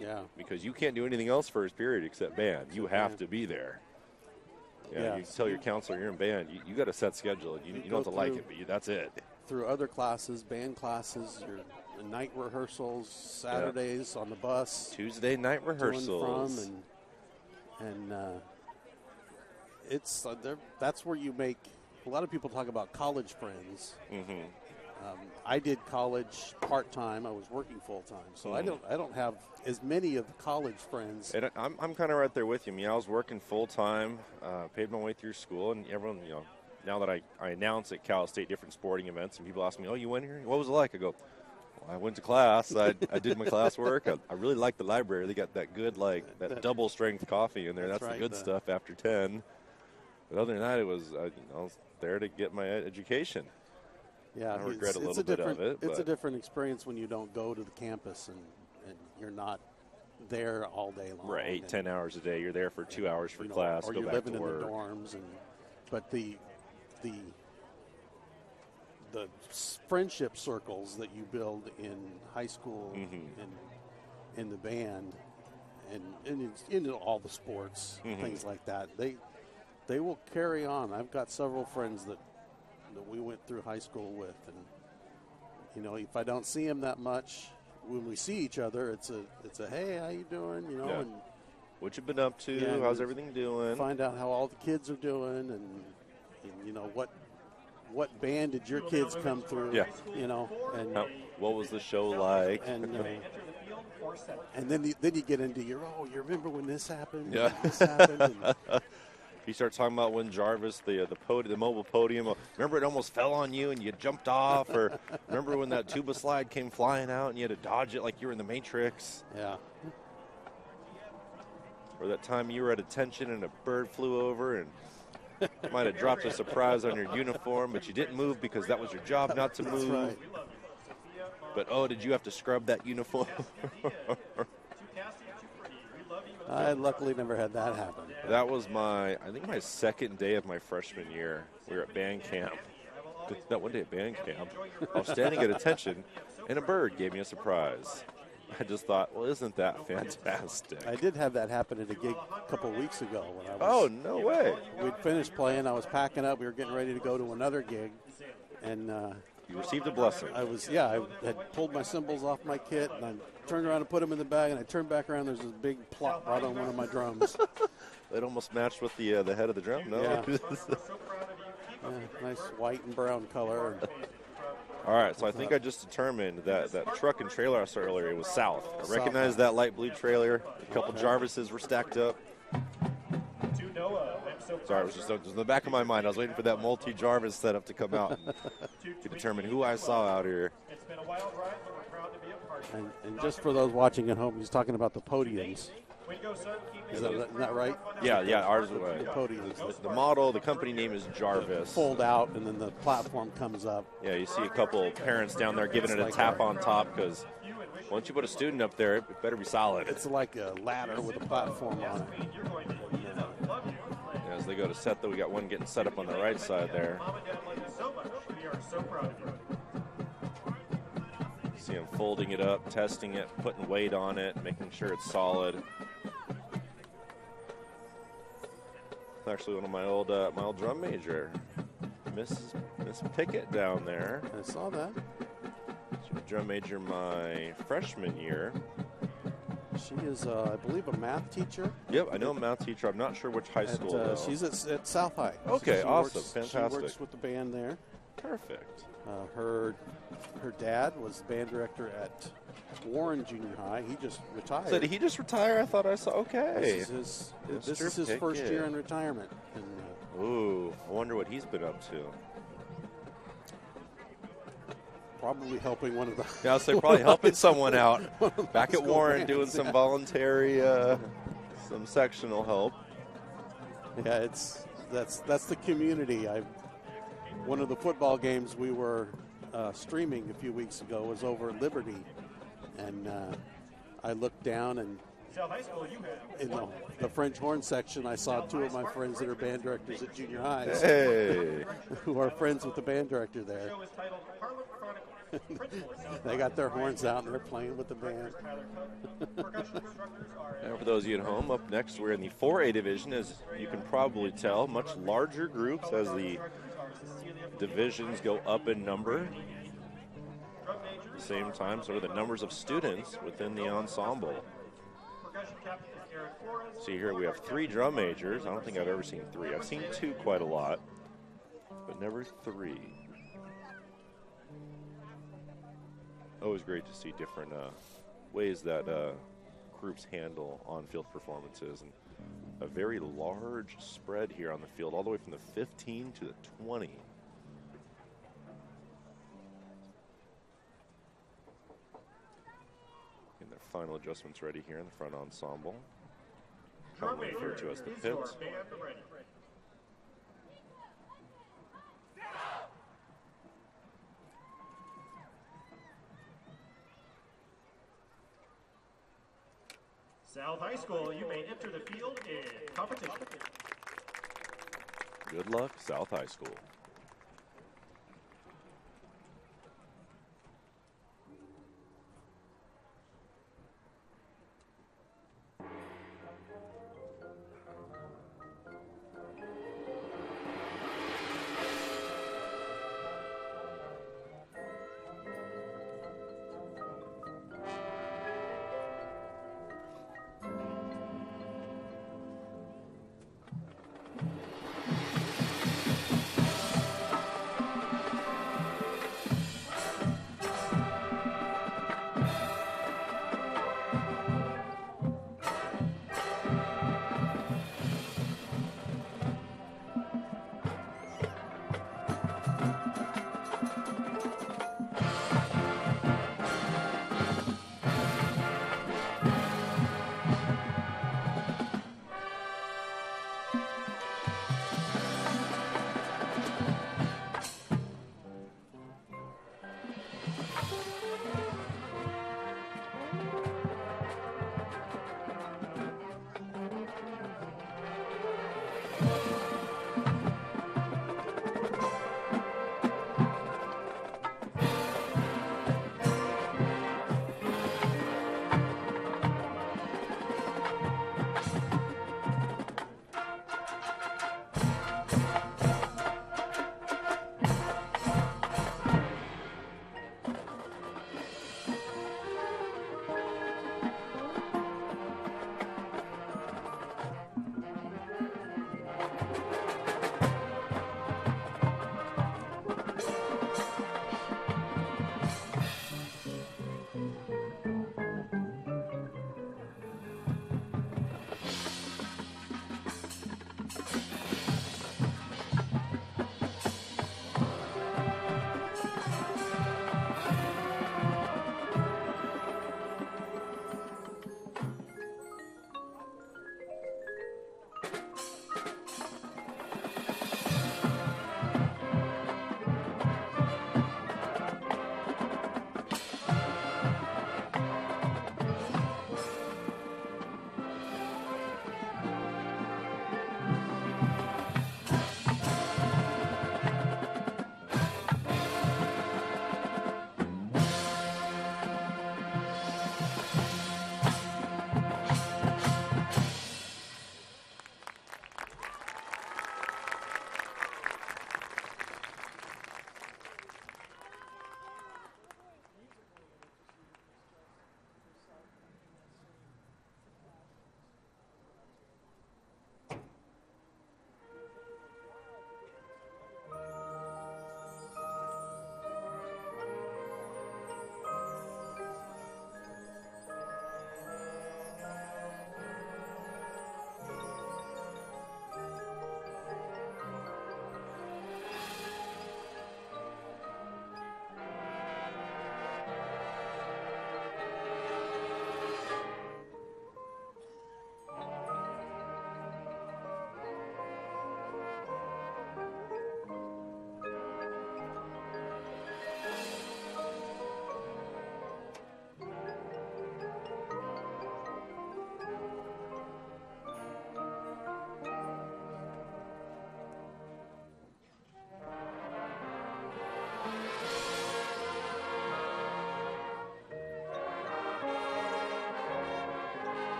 Yeah. Because you can't do anything else first period except band. You have to be there. Yeah, you tell your counselor you're in band, you got a set schedule. You don't have to like it, but that's it. Through other classes, band classes, your night rehearsals, Saturdays on the bus. Tuesday night rehearsals. It's that's where you make. A lot of people talk about college friends. Mm-hmm. I did college part-time. I was working full-time, so I don't have as many of the college friends. And I'm kind of right there with you. I mean, I was working full-time, paid my way through school, and everyone, now that I announce at Cal State different sporting events, and people ask me, oh, you went here? What was it like? I go, well, I went to class. I did my classwork. I really liked the library. They got that good, that double-strength coffee in there. That's right, the good stuff after 10. But other than that, it was, I was there to get my education. Yeah, I regret a little bit of it. It's a different experience when you don't go to the campus and you're not there all day long. Right, 10 hours a day. You're there for 2 hours for class, or go you're back living to work. in the dorms. But the friendship circles that you build in high school and in the band and in all the sports, things like that, they will carry on. I've got several friends that we went through high school with, and if I don't see them that much, when we see each other, it's a hey, how you doing? And what you been up to? How's everything doing? Find out how all the kids are doing, and what band did your kids come through? Yeah. And what was the show like? And then you get into you remember when this happened? Yeah. This happened. You start talking about when Jarvis, the mobile podium, remember it almost fell on you and you jumped off, or remember when that tuba slide came flying out and you had to dodge it like you were in the Matrix? Yeah. Or that time you were at attention and a bird flew over and might have dropped a surprise on your uniform, but you didn't move because that was your job not to move. Right. But, did you have to scrub that uniform? I luckily never had that happen. That was my second day of my freshman year. We were at band camp. That one day at band camp, I was standing at attention, and a bird gave me a surprise. I just thought, well, isn't that fantastic? I did have that happen at a gig a couple of weeks ago. When I was, oh, no way. We'd finished playing. I was packing up. We were getting ready to go to another gig. And you received a blessing. I had pulled my cymbals off my kit, and I turned around and put them in the bag, and I turned back around. There's this big plop right on one of my drums. It almost matched with the head of the drum, no? Yeah. Nice white and brown color. All right, so I think I just determined that truck and trailer I saw earlier, it was south. I recognized that light blue trailer. A couple Jarvises were stacked up. Sorry, it was just in the back of my mind. I was waiting for that multi-Jarvis setup to come out to determine who I saw out here. It's been a wild ride, but we're proud to be a part. And just for those watching at home, he's talking about the podiums. Is that right? Yeah, ours the podiums. The model, the company name is Jarvis. Fold out, and then the platform comes up. Yeah, you see a couple parents down there giving it a tap on top, because once you put a student up there, it better be solid. It's like a ladder with a platform on it. As they go to set, though, we got one getting set up on the right side there. See him folding it up, testing it, putting weight on it, making sure it's solid. Actually, one of my old drum major, Miss Pickett down there. I saw that. She was drum major my freshman year. She is, I believe, a math teacher. Yep, I know a math teacher. I'm not sure which high school, though. She's at South High. Okay, awesome. Fantastic. She works with the band there. Perfect. Her dad was the band director at Warren Junior High. He just retired. So did he just retire? I thought I saw. Okay. This is his first year in retirement. And, ooh, I wonder what he's been up to. Probably helping one of the. Yeah, so probably helping someone out. Back at Warren, doing some voluntary, some sectional help. Yeah, that's the community. One of the football games we were streaming a few weeks ago was over at Liberty, and I looked down, and South High School, you have In the French horn section, I saw two of my friends that are band directors at junior highs Hey. who are friends with the band director there. The show is titled Harlem Chronicles. Principal is South They got their horns out and they're playing with the band. Director is Tyler Cook. Percussion instructors are And for those of you at home, up next we're in the 4A division, as you can probably tell, much larger groups as the divisions go up in number. drum At majors. the same time, sort of the numbers of students within the ensemble. Percussion captain is Aaron Flores. See here we have 3 drum majors. I don't think I've ever seen 3. I've seen 2 quite a lot, but never 3. Always great to see different ways that groups handle on-field performances, and a very large spread here on the field, all the way from the 15 to the 20. And their final adjustments ready here in the front ensemble. Drum Commonly referred to as the is your pits. band ready. South High School, you may enter the field in competition. Good luck, South High School.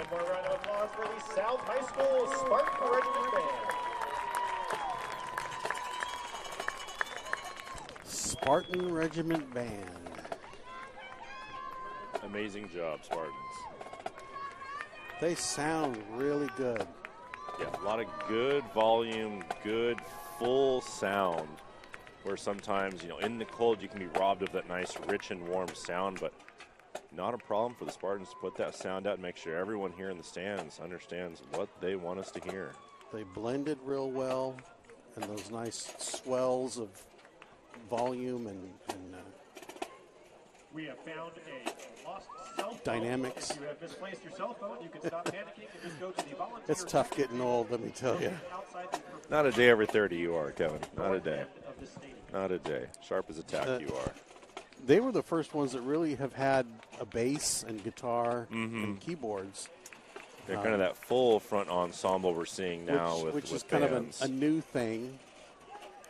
One more round of applause for the South High School Spartan Regiment Band. Spartan Regiment Band. Amazing job, Spartans. They sound really good. Yeah, a lot of good volume, good full sound. Where sometimes, in the cold you can be robbed of that nice, rich and warm sound, but not a problem for the Spartans to put that sound out and make sure everyone here in the stands understands what they want us to hear. They blended real well, and those nice swells of volume and We have found a lost cell phone. Dynamics. If you have misplaced your cell phone, you can stop panicking and just go to the volunteer. it's tough getting old, let me tell you. outside the Not a day every 30 you are, Kevin. Not a north day. end of the stadium. Not a day. Sharp as a tack you are. They were the first ones that really have had a bass and guitar and keyboards. They're kind of that full front ensemble we're seeing now which with is kind bands. of a new thing.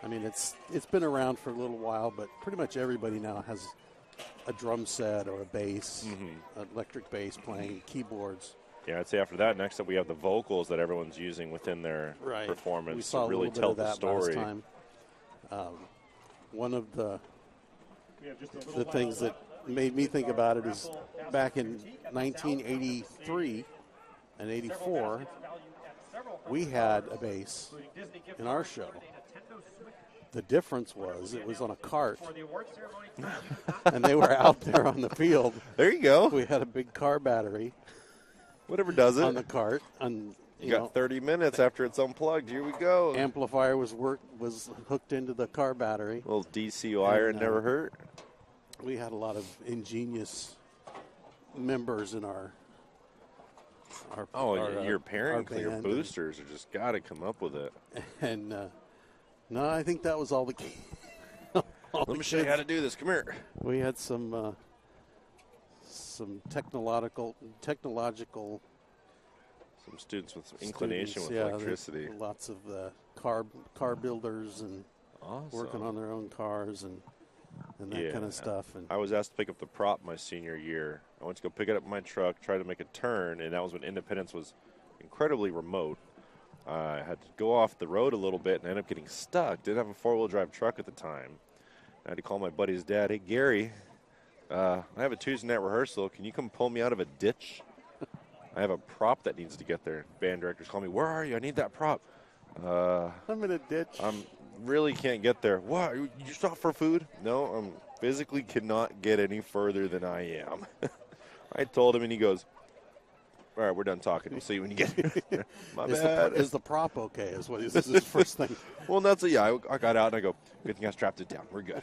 I mean, it's been around for a little while, but pretty much everybody now has a drum set or a bass, electric bass playing, keyboards. Yeah, I'd say after that, next up we have the vocals that everyone's using within their performance We saw to really a little tell bit the of that story. last time. One of the We have just a little the while things that left. made me think about it is back in 1983 and 84, we had a bass in our show. The difference was it was on a cart, For the award ceremony, and they were out there on the field. There you go. We had a big car battery Whatever does it. on the cart, and You got 30 minutes after it's unplugged. Here we go. amplifier was hooked into the car battery. Little DC wire And, never hurt. We had a lot of ingenious members in our Your pairing our your band. boosters are just got to come up with it. And no, I think that was all the key. Let me show you how to do this. Come here. We had some technological Some students with some inclination students, with electricity. Lots of car builders and Awesome. working on their own cars and that kind of stuff. And I was asked to pick up the prop my senior year. I went to go pick it up in my truck, try to make a turn, and that was when Independence was incredibly remote. I had to go off the road a little bit and ended up getting stuck. Didn't have a four-wheel drive truck at the time. I had to call my buddy's dad. Hey, Gary, I have a Tuesday night rehearsal. Can you come pull me out of a ditch? I have a prop that needs to get there. Band directors call me. Where are you? I need that prop. I'm in a ditch. I'm really can't get there. What? You stop for food? No, I'm physically cannot get any further than I am. I told him, and he goes, all right, we're done talking. We'll see you when you get here. My bad. Is the prop okay? Is his first thing. Well, that's it. Yeah, I got out, and I go, good thing I strapped it down. We're good.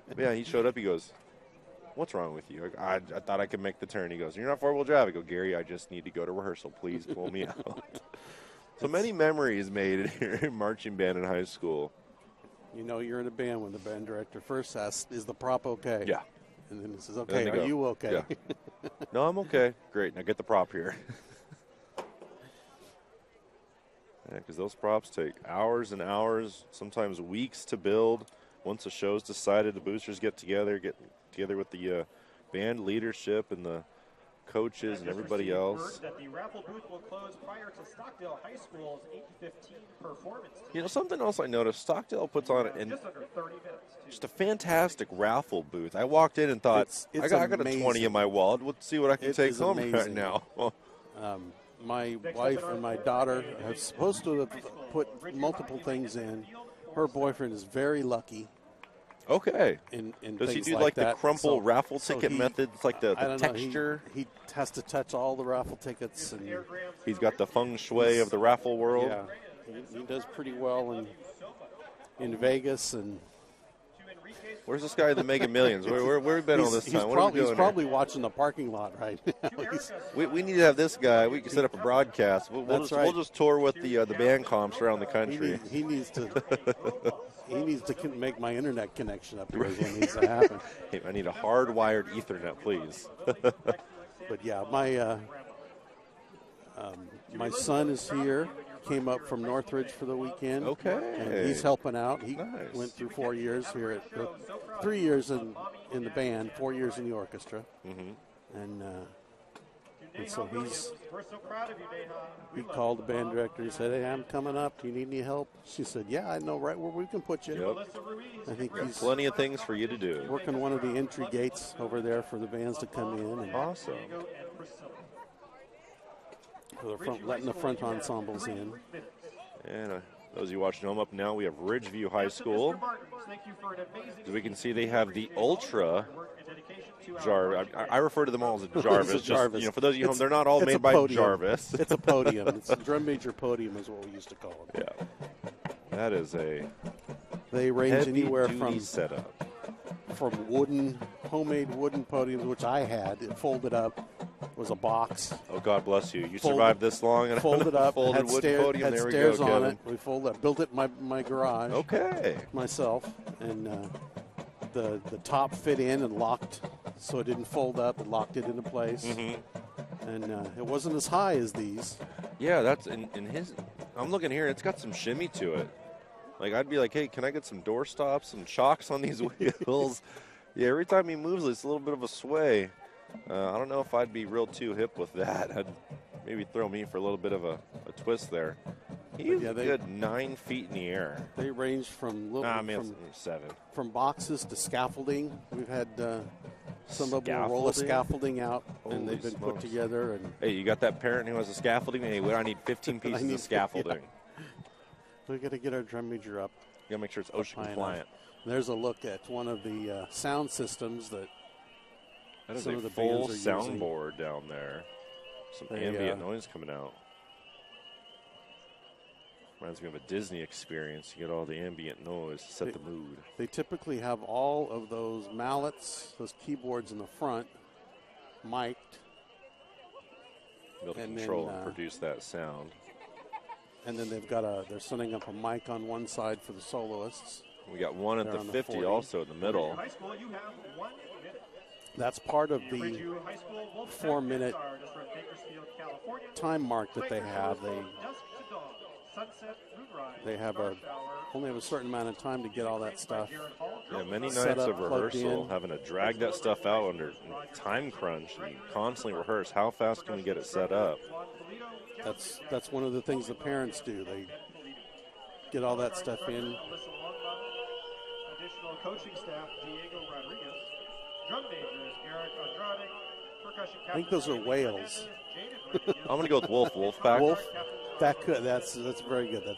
But yeah, he showed up. He goes, what's wrong with you? I thought I could make the turn. He goes, you're not four-wheel drive. I go, Gary, I just need to go to rehearsal. Please pull me out. So many memories made here in marching band in high school. You know you're in a band when the band director first asks, is the prop okay? Yeah. And then he says, then okay, they are go, you okay? yeah. No, I'm okay. Great. Now get the prop here. Yeah, because those props take hours and hours, sometimes weeks to build. Once the show's decided, the boosters get together with the band leadership and the coaches and everybody else. That the raffle booth will close prior to Stockdale High School's 8:15 performance. You know, something else I noticed, Stockdale puts on Just under 30 minutes. just a fantastic raffle booth. I walked in and thought, It's I got a amazing. 20 in my wallet. Let's see what I can It take is home right amazing. now. My wife and my daughter are supposed to have put multiple things in. Her boyfriend is very lucky Okay. in Does he things do like like that. the crumple raffle so ticket he- method? It's like the I don't know, texture. He has to touch all the raffle tickets, and He's got the feng shui of the raffle world. yeah, he does pretty well in Vegas, and Where's this guy in the Mega Millions? Where have we been all this time? What are we he's doing probably watching the parking lot right now. We need to have this guy. We can set up a broadcast. We'll That's just, right. we'll just tour with the band comps around the he, country. needs to make my internet connection up here is what needs to happen. Hey, I need a hardwired Ethernet, please. But yeah, my son is here. Came up from Northridge for the weekend. Okay. And he's helping out. He Nice. went through 4 years here 3 years in the band, 4 years in the orchestra. Mm-hmm. And And so We're so proud of you, Neha. he called the band director. He said, "Hey, I'm coming up. Do you need any help?" She said, "Yeah, I know right where we can put you." Yep. Melissa Ruiz. I think he's Plenty of things for you to do. working one of the entry gates over there for the bands to come in, and Awesome. Diego and Priscilla. for the front, letting the front ensembles in. And those of you watching home up now, we have Ridgeview High School. As we can see, they have the Ultra Jarvis. I refer to them all as a Jarvis. It's a Jarvis. Just, for those of you home, they're not all It's a made by podium. Jarvis. It's a podium. It's a drum major podium is what we used to call it. Yeah. That is a They range anywhere heavy-duty setup. from homemade wooden podiums, which I had. It folded up, was a box. Oh, God bless you. You Folded- survived this long and Folded up, folded had, wooden podium. had There we stairs go, on Kevin. it. We folded up, built it in my garage Okay. myself, and the top fit in and locked, so it didn't fold up. It locked it into place, and it wasn't as high as these. Yeah, that's in his. I'm looking here. It's got some shimmy to it. Like, I'd be like, hey, can I get some door stops, some chocks on these wheels? Yeah, every time he moves, it's a little bit of a sway. I don't know if I'd be real too hip with that. I'd maybe throw me for a little bit of a twist there. He's yeah, a good 9 feet in the air. They ranged from It's 7. from boxes to scaffolding. We've had some of them will roll a scaffolding out, and Holy they've been smokes. put together. And Hey, you got that parent who has a scaffolding? Hey, I need 15 pieces need- of scaffolding. we got to get our drum major up. You got to make sure it's ocean high enough. compliant. There's a look at one of the sound systems that That is some a of the full bands are using. soundboard down there. Some They, ambient noise coming out. Reminds me of a Disney experience. You get all the ambient noise to set the mood. they typically have all of those mallets, those keyboards in the front, mic'd. Be able to and control then, and produce that sound. And then they're setting up a mic on one side for the soloists. We got one at They're the on the 50 40. also in the middle. High School, you have 1 minute. That's part of the Ridgeview High School, Wolfpack 4-minute Star, just from Bakersfield, California. time mark that they have. Dusk to dawn, sunset, moonrise, They have star a shower, only have a certain amount of time to get all that stuff. Yeah, many Set nights up, of plugged rehearsal, in. having to drag that stuff out under time crunch and constantly rehearse. How fast can we get it set up? That's one of the things the parents do. They get all that stuff in. Additional coaching staff, Diego Rodriguez. Drum majors, Eric Andrade. Percussion I think those are whales. I'm going to go with Wolfpack. Wolf, that's very good.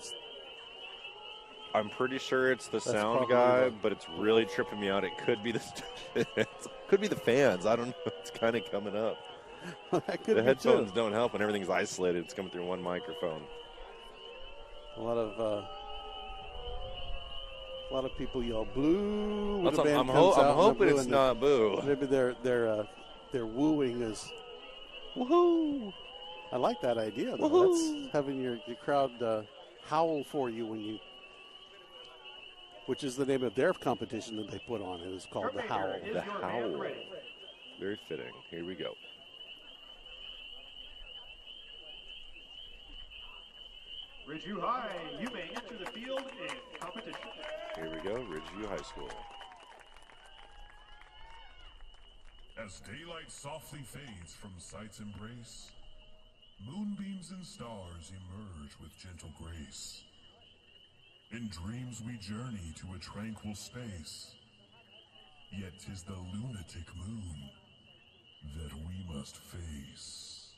I'm pretty sure it's the sound probably guy, the- but it's really tripping me out. It could be could be the fans. I don't know. It's kind of coming up. that could The be headphones too. don't help when everything's isolated. It's coming through one microphone. A lot of people yell "blue" when That's- the band I'm comes out. and hoping they're it's booing. not boo. Maybe their wooing is woohoo. I like that idea though. Woohoo. That's having your crowd howl for you when you, which is the name of their competition that they put on. It is called the Howl. The Howl. Very fitting. Here we go. Ridgeview High, you may enter the field in competition. Here we go. Ridgeview High School. As daylight softly fades from sight's embrace, moonbeams and stars emerge with gentle grace. In dreams we journey to a tranquil space, yet 'tis the lunatic moon that we must face.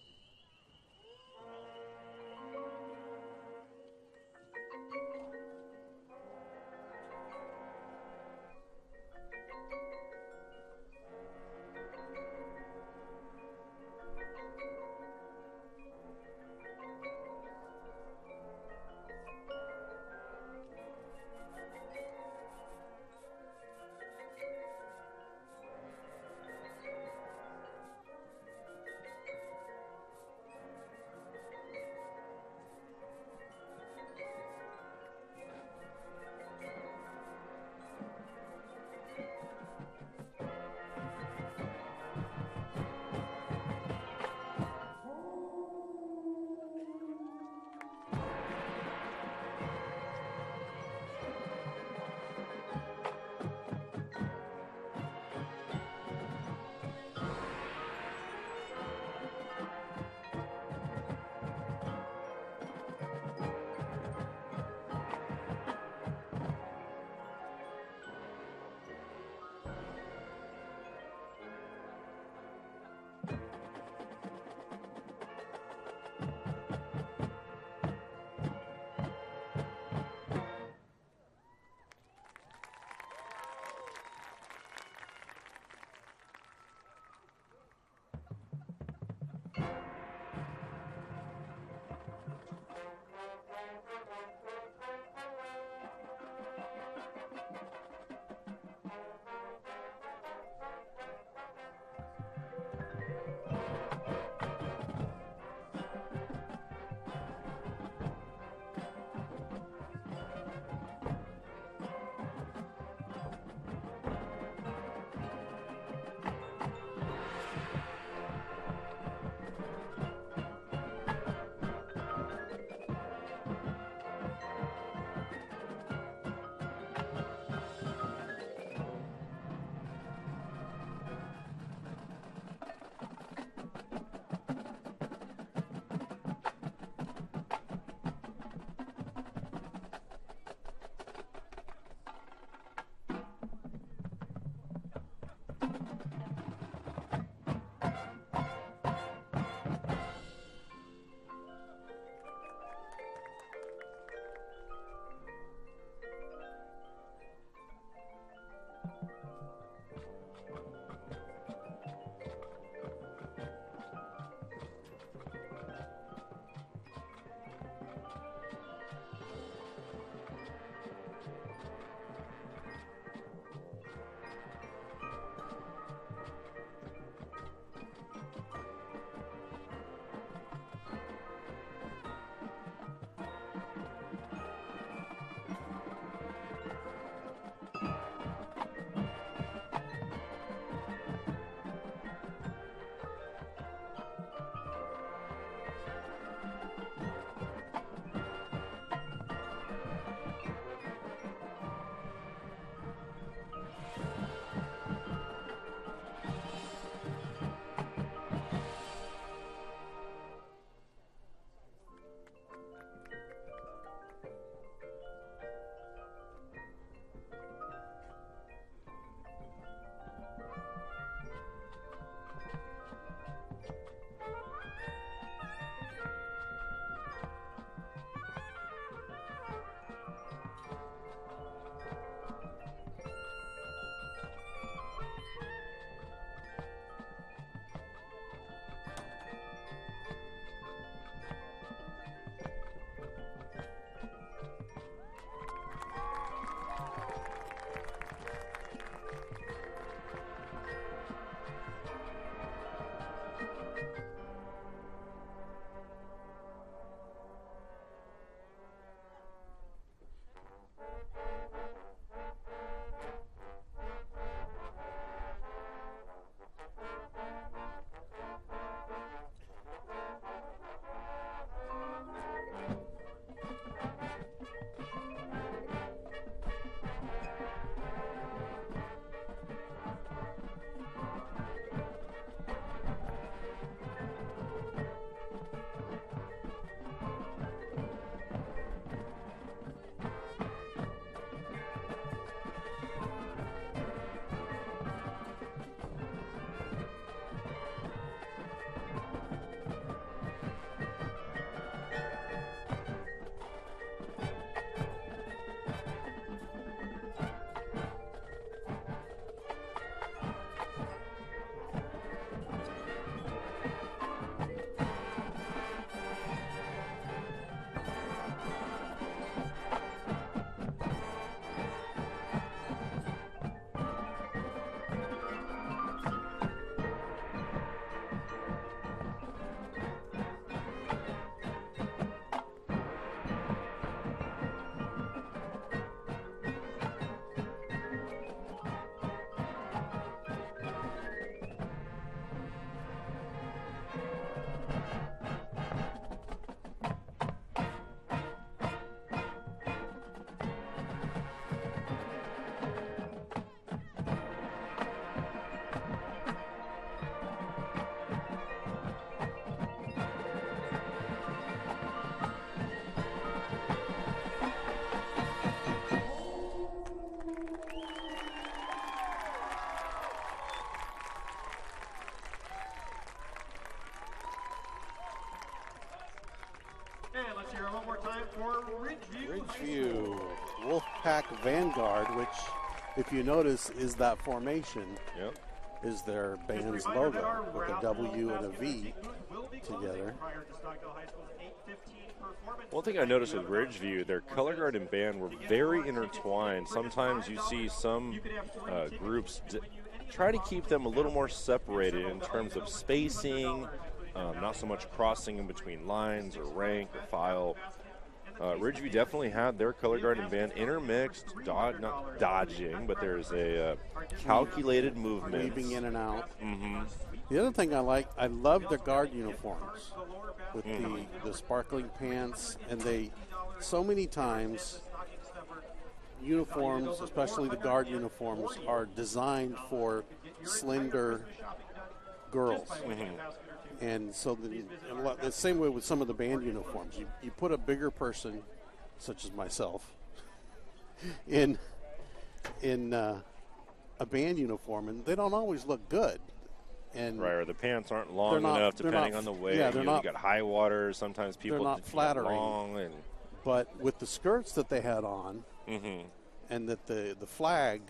Let's hear it one more time for Ridgeview. Ridgeview Wolfpack Vanguard, which, if you notice, is that formation. Yep. Is their band's logo with a W and a V together. One thing I noticed with Ridgeview, their color guard and band were very intertwined. Sometimes you see some groups try to keep them a little more separated in terms of spacing, not so much crossing in between lines or rank or file. Ridgeview definitely had their color guard and band intermixed, not dodging, but there's a calculated movement. Weaving in and out. Mm-hmm. The other thing I love the guard uniforms with the sparkling pants, and they, so many times, uniforms, especially the guard uniforms, are designed for slender girls. Mm-hmm. And so the same way with some of the band uniforms. You put a bigger person, such as myself, in a band uniform, and they don't always look good. And right, or the pants aren't long enough, depending on the weight. Yeah, they're not. You got high water. Sometimes people they're not flattering. Long but with the skirts that they had on, and that the flag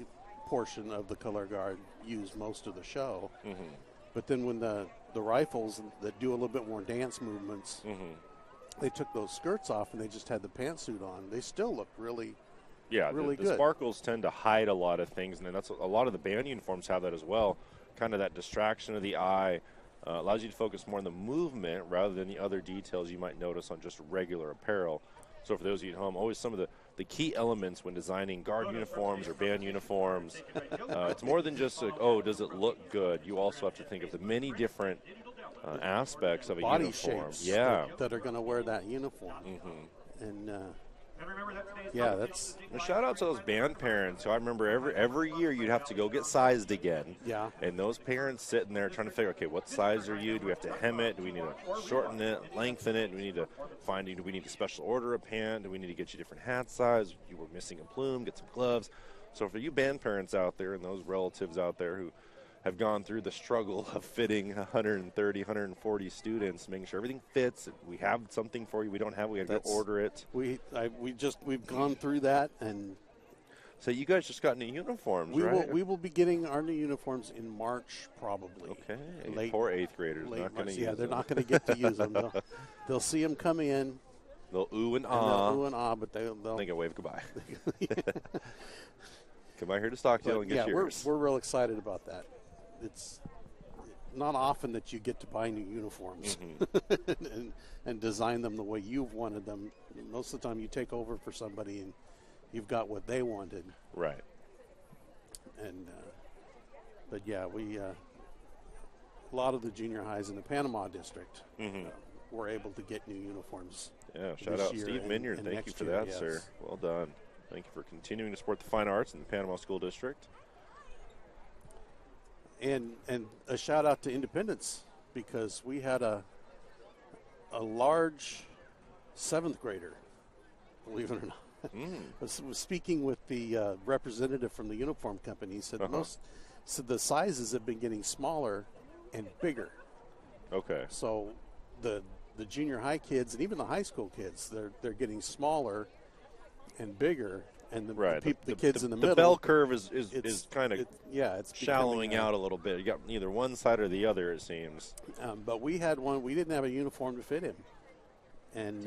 portion of the color guard used most of the show. But then when the rifles that do a little bit more dance movements, they took those skirts off and they just had the pantsuit on. They still look really, really good. The sparkles tend to hide a lot of things, and then that's a lot of the band uniforms have that as well. Kind of that distraction of the eye allows you to focus more on the movement rather than the other details you might notice on just regular apparel. So for those of you at home, always some of the key elements when designing guard uniforms or band uniforms, it's more than just like, oh, does it look good? You also have to think of the many different aspects of a body uniform. Shapes Yeah. that are going to wear that uniform. And that's a shout out to those band parents. So I remember every year you'd have to go get sized again. Yeah. And those parents sitting there trying to figure, okay, what size are you? Do we have to hem it? Do we need to shorten it, lengthen it? Do we need to do we need to special order a pant? Do we need to get you different hat size? You were missing a plume, get some gloves. So for you band parents out there and those relatives out there who have gone through the struggle of fitting 130, 140 students, making sure everything fits. We have something for you. We don't have. We have to order it. We've gone through that, and so you guys just got new uniforms, right? We will be getting our new uniforms in March, probably. Okay. Poor eighth graders. Not going to use them. They're not going to get to use them. They'll see them come in. They'll ooh and ah. Ooh and ah, but they'll they can wave goodbye. Come out here to Stockdale and get yours. We're real excited about that. It's not often that you get to buy new uniforms and design them the way you've wanted them. Most of the time you take over for somebody and you've got what they wanted. Right. And but yeah, we a lot of the junior highs in the Panama district were able to get new uniforms. Yeah, shout out Steve Minyard. Thank you for that, sir. Well done. Thank you for continuing to support the fine arts in the Panama School District. And a shout out to Independence, because we had a large 7th grader, believe it or not. I was speaking with the representative from the uniform company. He said the sizes have been getting smaller and bigger. Okay. So the junior high kids and even the high school kids, they're getting smaller and bigger. And the kids in the middle. The bell curve is kind of it's shallowing out a little bit. You got either one side or the other, it seems. But we had one. We didn't have a uniform to fit him, and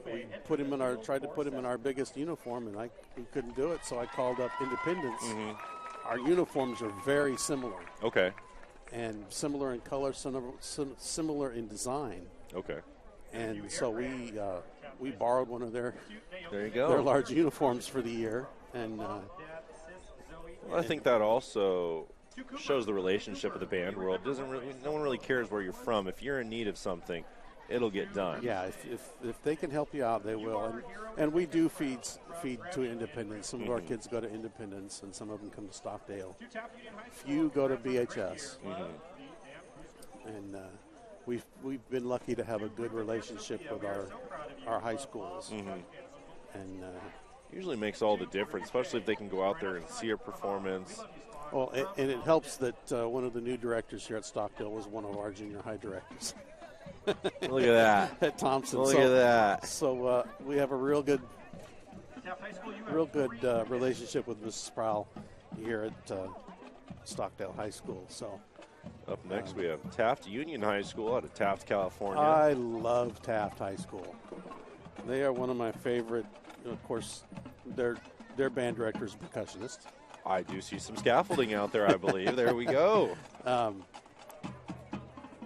we put him in tried to put him in our biggest uniform, and we couldn't do it. So I called up Independence. Our uniforms are very similar. Okay. And similar in color, similar in design. Okay. And so we borrowed one of their large uniforms for the year, and I think that also shows the relationship of the band world. No one really cares where you're from. If you're in need of something, it'll get done. Yeah, if they can help you out, they will. And we do feed to Independence. Some of our kids go to Independence, and some of them come to Stockdale. Few go to BHS, and we've been lucky to have a good relationship with our high schools, and usually makes all the difference, especially if they can go out there and see a performance. Well, and it helps that one of the new directors here at Stockdale was one of our junior high directors. Look at that. at Thompson. Look at that. So we have a real good Taft High School, you have relationship with Mrs. Sproul here at Stockdale High School. So Up next, we have Taft Union High School out of Taft, California. I love Taft High School. They are one of my favorite. Of course, their band director is a percussionist. I do see some scaffolding out there, I believe. There we go.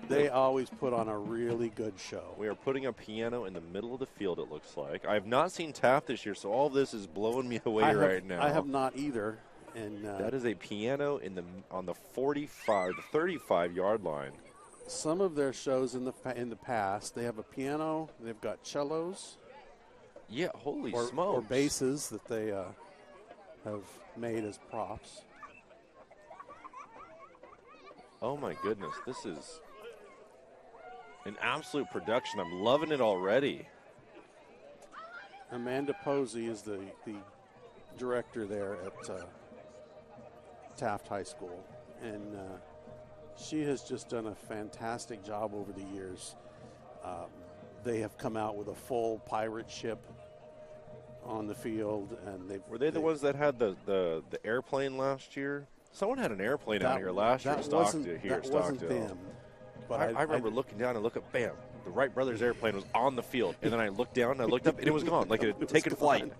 They always put on a really good show. We are putting a piano in the middle of the field, it looks like. I have not seen Taft this year, so all of this is blowing me away right now. I have not either. And that is a piano on the 35-yard line. Some of their shows in the past, they have a piano, they've got cellos. Yeah, holy or, smokes. Or basses that they have made as props. Oh, my goodness. This is an absolute production. I'm loving it already. Amanda Posey is the director there at Taft High School. And she has just done a fantastic job over the years. They have come out with a full pirate ship on the field, and were they the ones that had the airplane last year? Someone had an airplane out here last year. That wasn't them. But I remember looking down and at bam, the Wright brothers airplane was on the field, and then I looked down and I looked up and it was gone, like it had taken flight.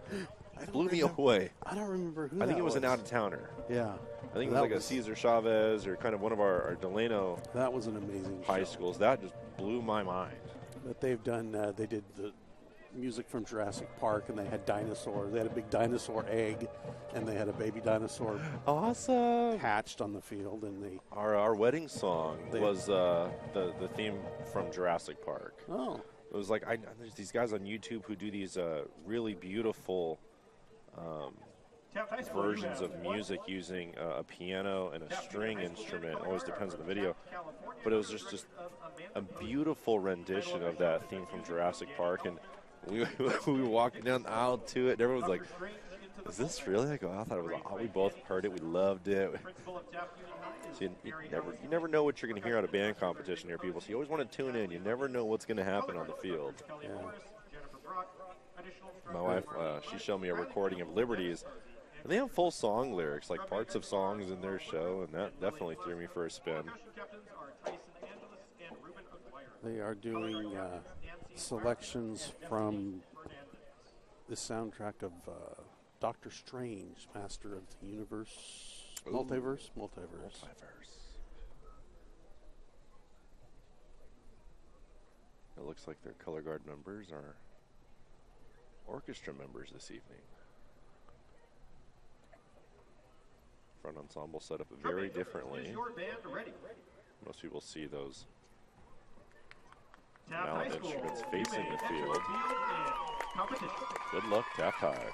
It blew me away. I don't remember who. I think it was an out-of-towner. Yeah, I think it was like a Cesar Chavez or kind of one of our Delano. That was an amazing high show. schools. That just blew my mind. But they've done. They did the music from Jurassic Park, and they had dinosaurs. They had a big dinosaur egg, and they had a baby dinosaur. Awesome. Hatched on the field, and they. Our wedding song was the theme from Jurassic Park. Oh. It was like there's these guys on YouTube who do these really beautiful versions of music using a piano and a string instrument. It always depends on the video. But it was just a beautiful rendition of that theme from Jurassic Park. And we were walking down the aisle to it, and everyone was like, is this really? I go, I thought it was, we both heard it. We loved it. So you never know what you're going to hear at a band competition here, people. So you always want to tune in. You never know what's going to happen on the field. Yeah. My wife, she showed me a recording of Liberties, and they have full song lyrics, like parts of songs in their show, and that definitely threw me for a spin. They are doing selections from the soundtrack of Doctor Strange, Master of the Universe. Multiverse. It looks like their color guard members are orchestra members this evening. Front ensemble set up very differently. Most people see those mallet instruments facing the field. Good luck, Taft High.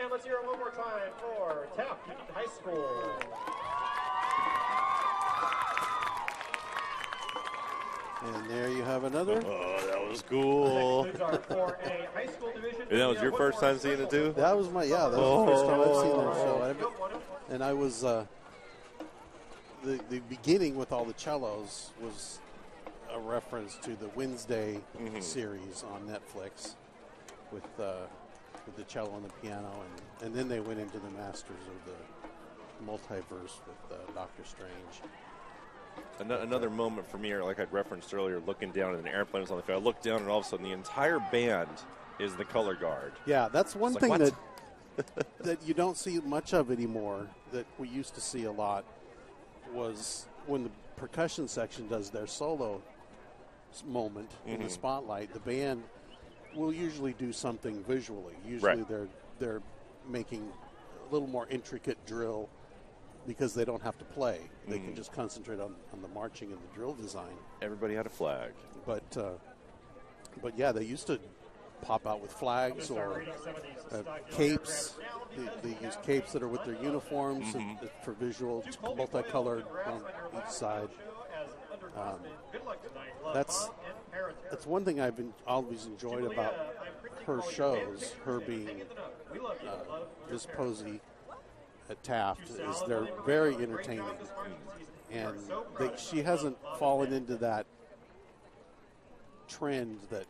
And let's hear it one more time for Taft Union High School. And there you have another. Oh, that was cool. Next our 4A high school division. And that was your first time seeing it too? That was my, yeah, that was the first time I've seen their show. And I was, the beginning with all the cellos was a reference to the Wednesday series on Netflix with the cello and the piano. And then they went into the Masters of the Multiverse with Doctor Strange. Another moment for me, or like I'd referenced earlier, looking down at an airplane was on the field. I looked down, and all of a sudden, the entire band is the color guard. Yeah, that's one It's thing like, that you don't see much of anymore. That we used to see a lot was when the percussion section does their solo moment in the spotlight. The band will usually do something visually. Usually, they're making a little more intricate drill. Because they don't have to play. They can just concentrate on the marching and the drill design. Everybody had a flag. But yeah, they used to pop out with flags or capes. They use capes that are with their uniforms for visual, multicolored on each side. That's one thing I've always enjoyed about her shows, her being Miss Posey at Taft, is they're very entertaining, and she hasn't fallen into that trend that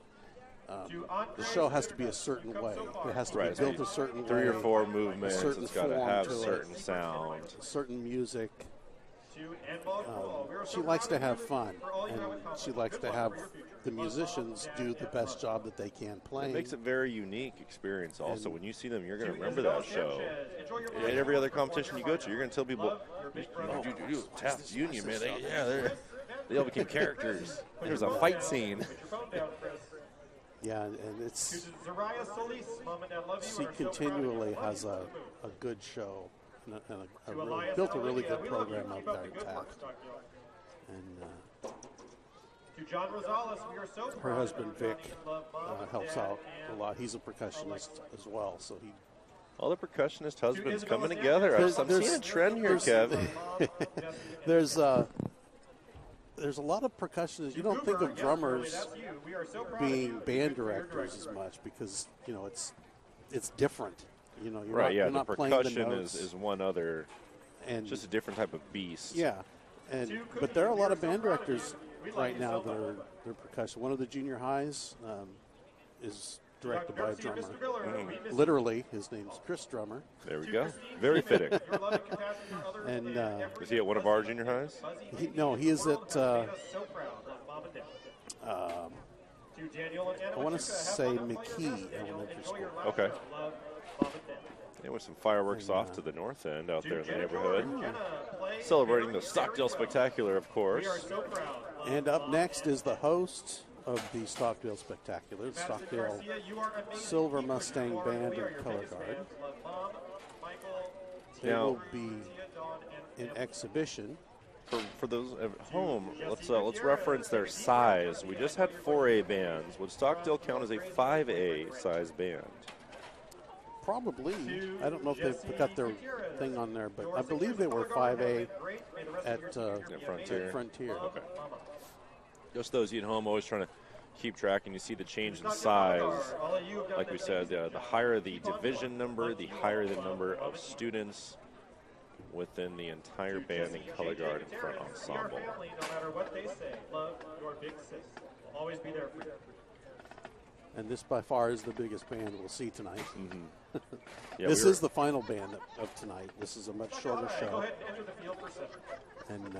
the show has to be a certain way. It has to be built a certain way. 3 or 4 movements. It's got to have certain sound, certain music. She likes to have fun, and she likes to have the musicians do the best job that they can play. It makes it a very unique experience also. When you see them, you're going to remember that show. At every other competition you go to, you're going to tell people, Taft Union, man, they all became characters. There's a fight scene. Yeah, and it's she continually has a good show and built a really good program out there at Taft. And her husband Vic helps out a lot. He's a percussionist as well, so he. All the percussionist husbands coming together. I'm seeing a trend here, Kevin. There's a lot of percussionists. You don't think of drummers being band directors as much because it's different. You're not the playing the percussion notes. is one other, and just a different type of beast. Yeah, but there are a lot of band directors right now that are percussion. One of the junior highs is directed by a drummer. Literally, his name's Chris Drummer. There we go. Very fitting. And is he at one of our junior highs? He is at. I want to say McKee Elementary School. Okay. There was some fireworks off to the north end out there in the neighborhood. Celebrating the Stockdale Spectacular, of course. And up next is the host of the Stockdale Spectacular, the Stockdale Silver Mustang Band and Color Guard. They will be in exhibition. For those at home, let's reference their size. We just had 4A bands. Would Stockdale count as a 5A size band? Probably. I don't know if they've got their thing on there, but I believe they were 5A at Frontier. Okay. Just those of you at home always trying to keep track, and you see the change in size. Like we said, the higher the division number, the higher the number of students within the entire band and color guard and front ensemble. No matter what they say, love your big sis. We'll always be there for you. And this by far is the biggest band we'll see tonight. Yeah, this is the final band of tonight. This is a much shorter show. Go ahead and enter the field for 7. And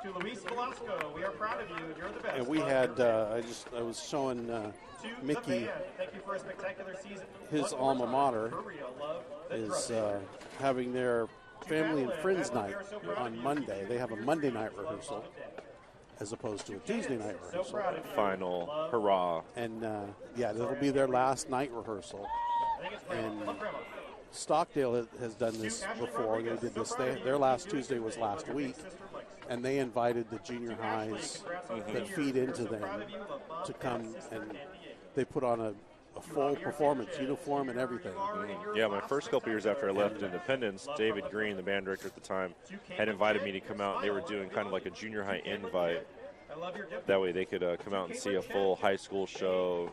to Luis Velasco, we are proud of you. You're the best. and we had I was showing Mickey Thank you for a spectacular season. his alma mater is having their family and friends night on Monday. They have a Monday night rehearsal as opposed to a Tuesday night rehearsal. Final hurrah. And that'll be their last night rehearsal. And Stockdale has done this before. They did this. Their last Tuesday was last week, and they invited the junior highs that feed into them to come, and they put on a full performance, uniform and everything. Yeah, my first couple years after I left Independence, David Green, the band director at the time, had invited me to come out, and they were doing kind of like a junior high invite. That way they could come out and see a full high school show.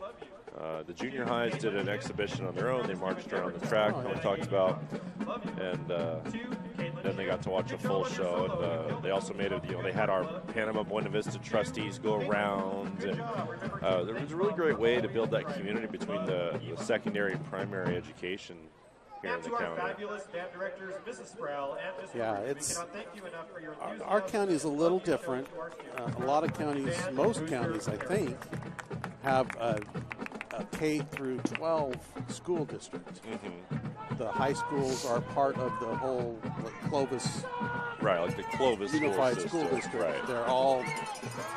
The junior highs did an exhibition on their own. They marched around the track, like we talked about, and then they got to watch a full show. And they also made it. They had our Panama Buena Vista trustees go around, and there was a really great way to build that community between the secondary and primary education here in the county. Yeah, our county is a little different. A lot of counties, most counties, I think, have a K through 12 school district. The high schools are part of the whole Clovis, right? Like the Clovis Unified School District. Right. They're all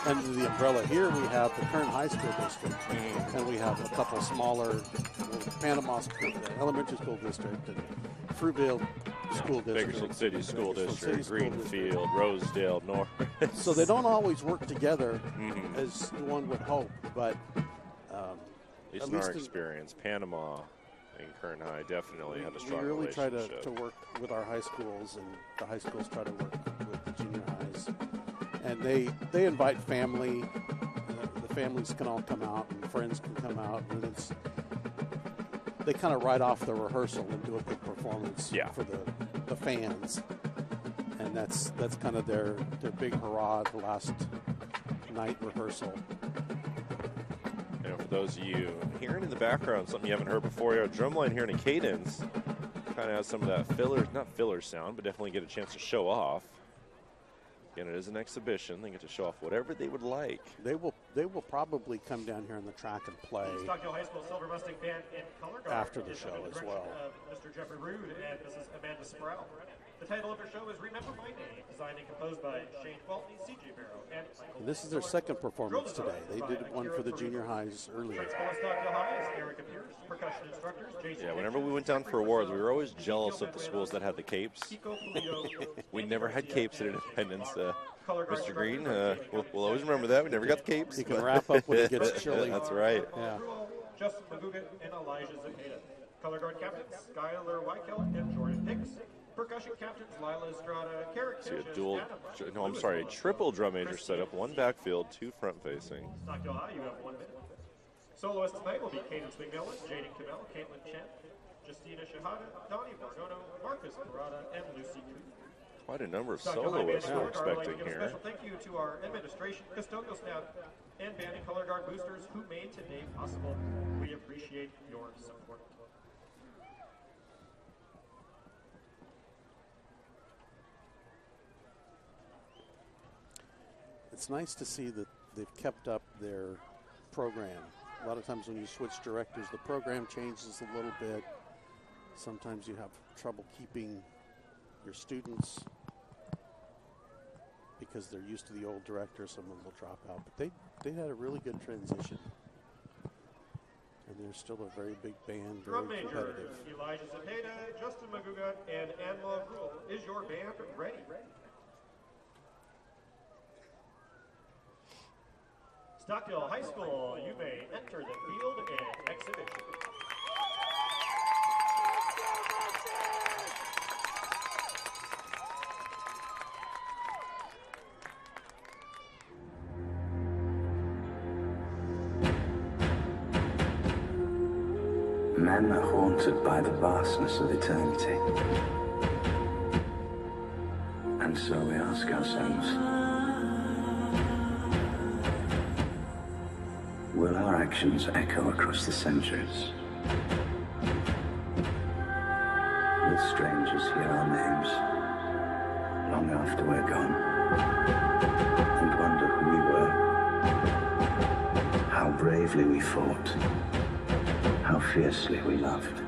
under the umbrella. Here we have the Kern High School District, and we have a couple smaller, Panama School, Elementary School District, and Fruitvale School District, Bakersfield City School Bakersfield District, City School Greenfield, Rosedale, North. So they don't always work together as one would hope, but at least in our experience, Panama and Kern High definitely have a strong relationship. We really try relationship. to work with our high schools, and the high schools try to work with the junior highs. And they invite family. The families can all come out, and friends can come out, and they kind of write off the rehearsal and do a big performance for the fans. And that's kind of their big hurrah, the last night rehearsal. For those of you hearing in the background something you haven't heard before, our drumline here in a cadence kind of has some of that not filler sound, but definitely get a chance to show off. Again, it is an exhibition. They get to show off whatever they would like. They will probably come down here on the track and play Stockdale High School Silver Mustang Band in color guard after the show as well. Mr. Jeffrey Rude and Mrs. Amanda Sproul. The title of their show is Remember My Name, designed and composed by Shane Waltney, C.J. Barrow, and Michael. This is their second performance today. They did one for the junior highs earlier. Stockdale High is Erica Pierce, percussion instructors, Jason. Yeah, whenever we went down for awards, we were always jealous of the schools that had the capes. We never had capes at Independence. Mr. Green, we'll always remember that. We never got the capes. You can wrap up when it gets chilly. That's right. Yeah. Justin Maguga and Elijah Zepeda. Color guard captains, Skylar Weichel and Jordan Hicks. Percussion captains, Lila Estrada, Carrick Kirches, a triple drum major setup, one backfield, two front facing. Stockdale High, you have 1 minute. Soloists tonight will be Cadence McMillan, Jaden Cabell, Caitlin Chen, Justina Shahada, Donnie Morgono, Marcus Parada, and Lucy Cooper. Quite a number of soloists we're expecting here. A special thank you to our administration, custodial staff, and band and color guard boosters who made today possible. We appreciate your support. It's nice to see that they've kept up their program. A lot of times when you switch directors, the program changes a little bit. Sometimes you have trouble keeping your students because they're used to the old director. Some of them will drop out. But they had a really good transition. And they're still a very big band, very competitive. Elijah Zepeda, Justin Maguga, and Anma Rule. Is your band ready? Stockdale High School, you may enter the field and exhibition. Men are haunted by the vastness of eternity. And so we ask ourselves, will our actions echo across the centuries? Will strangers hear our names long after we're gone and wonder who we were, how bravely we fought, how fiercely we loved?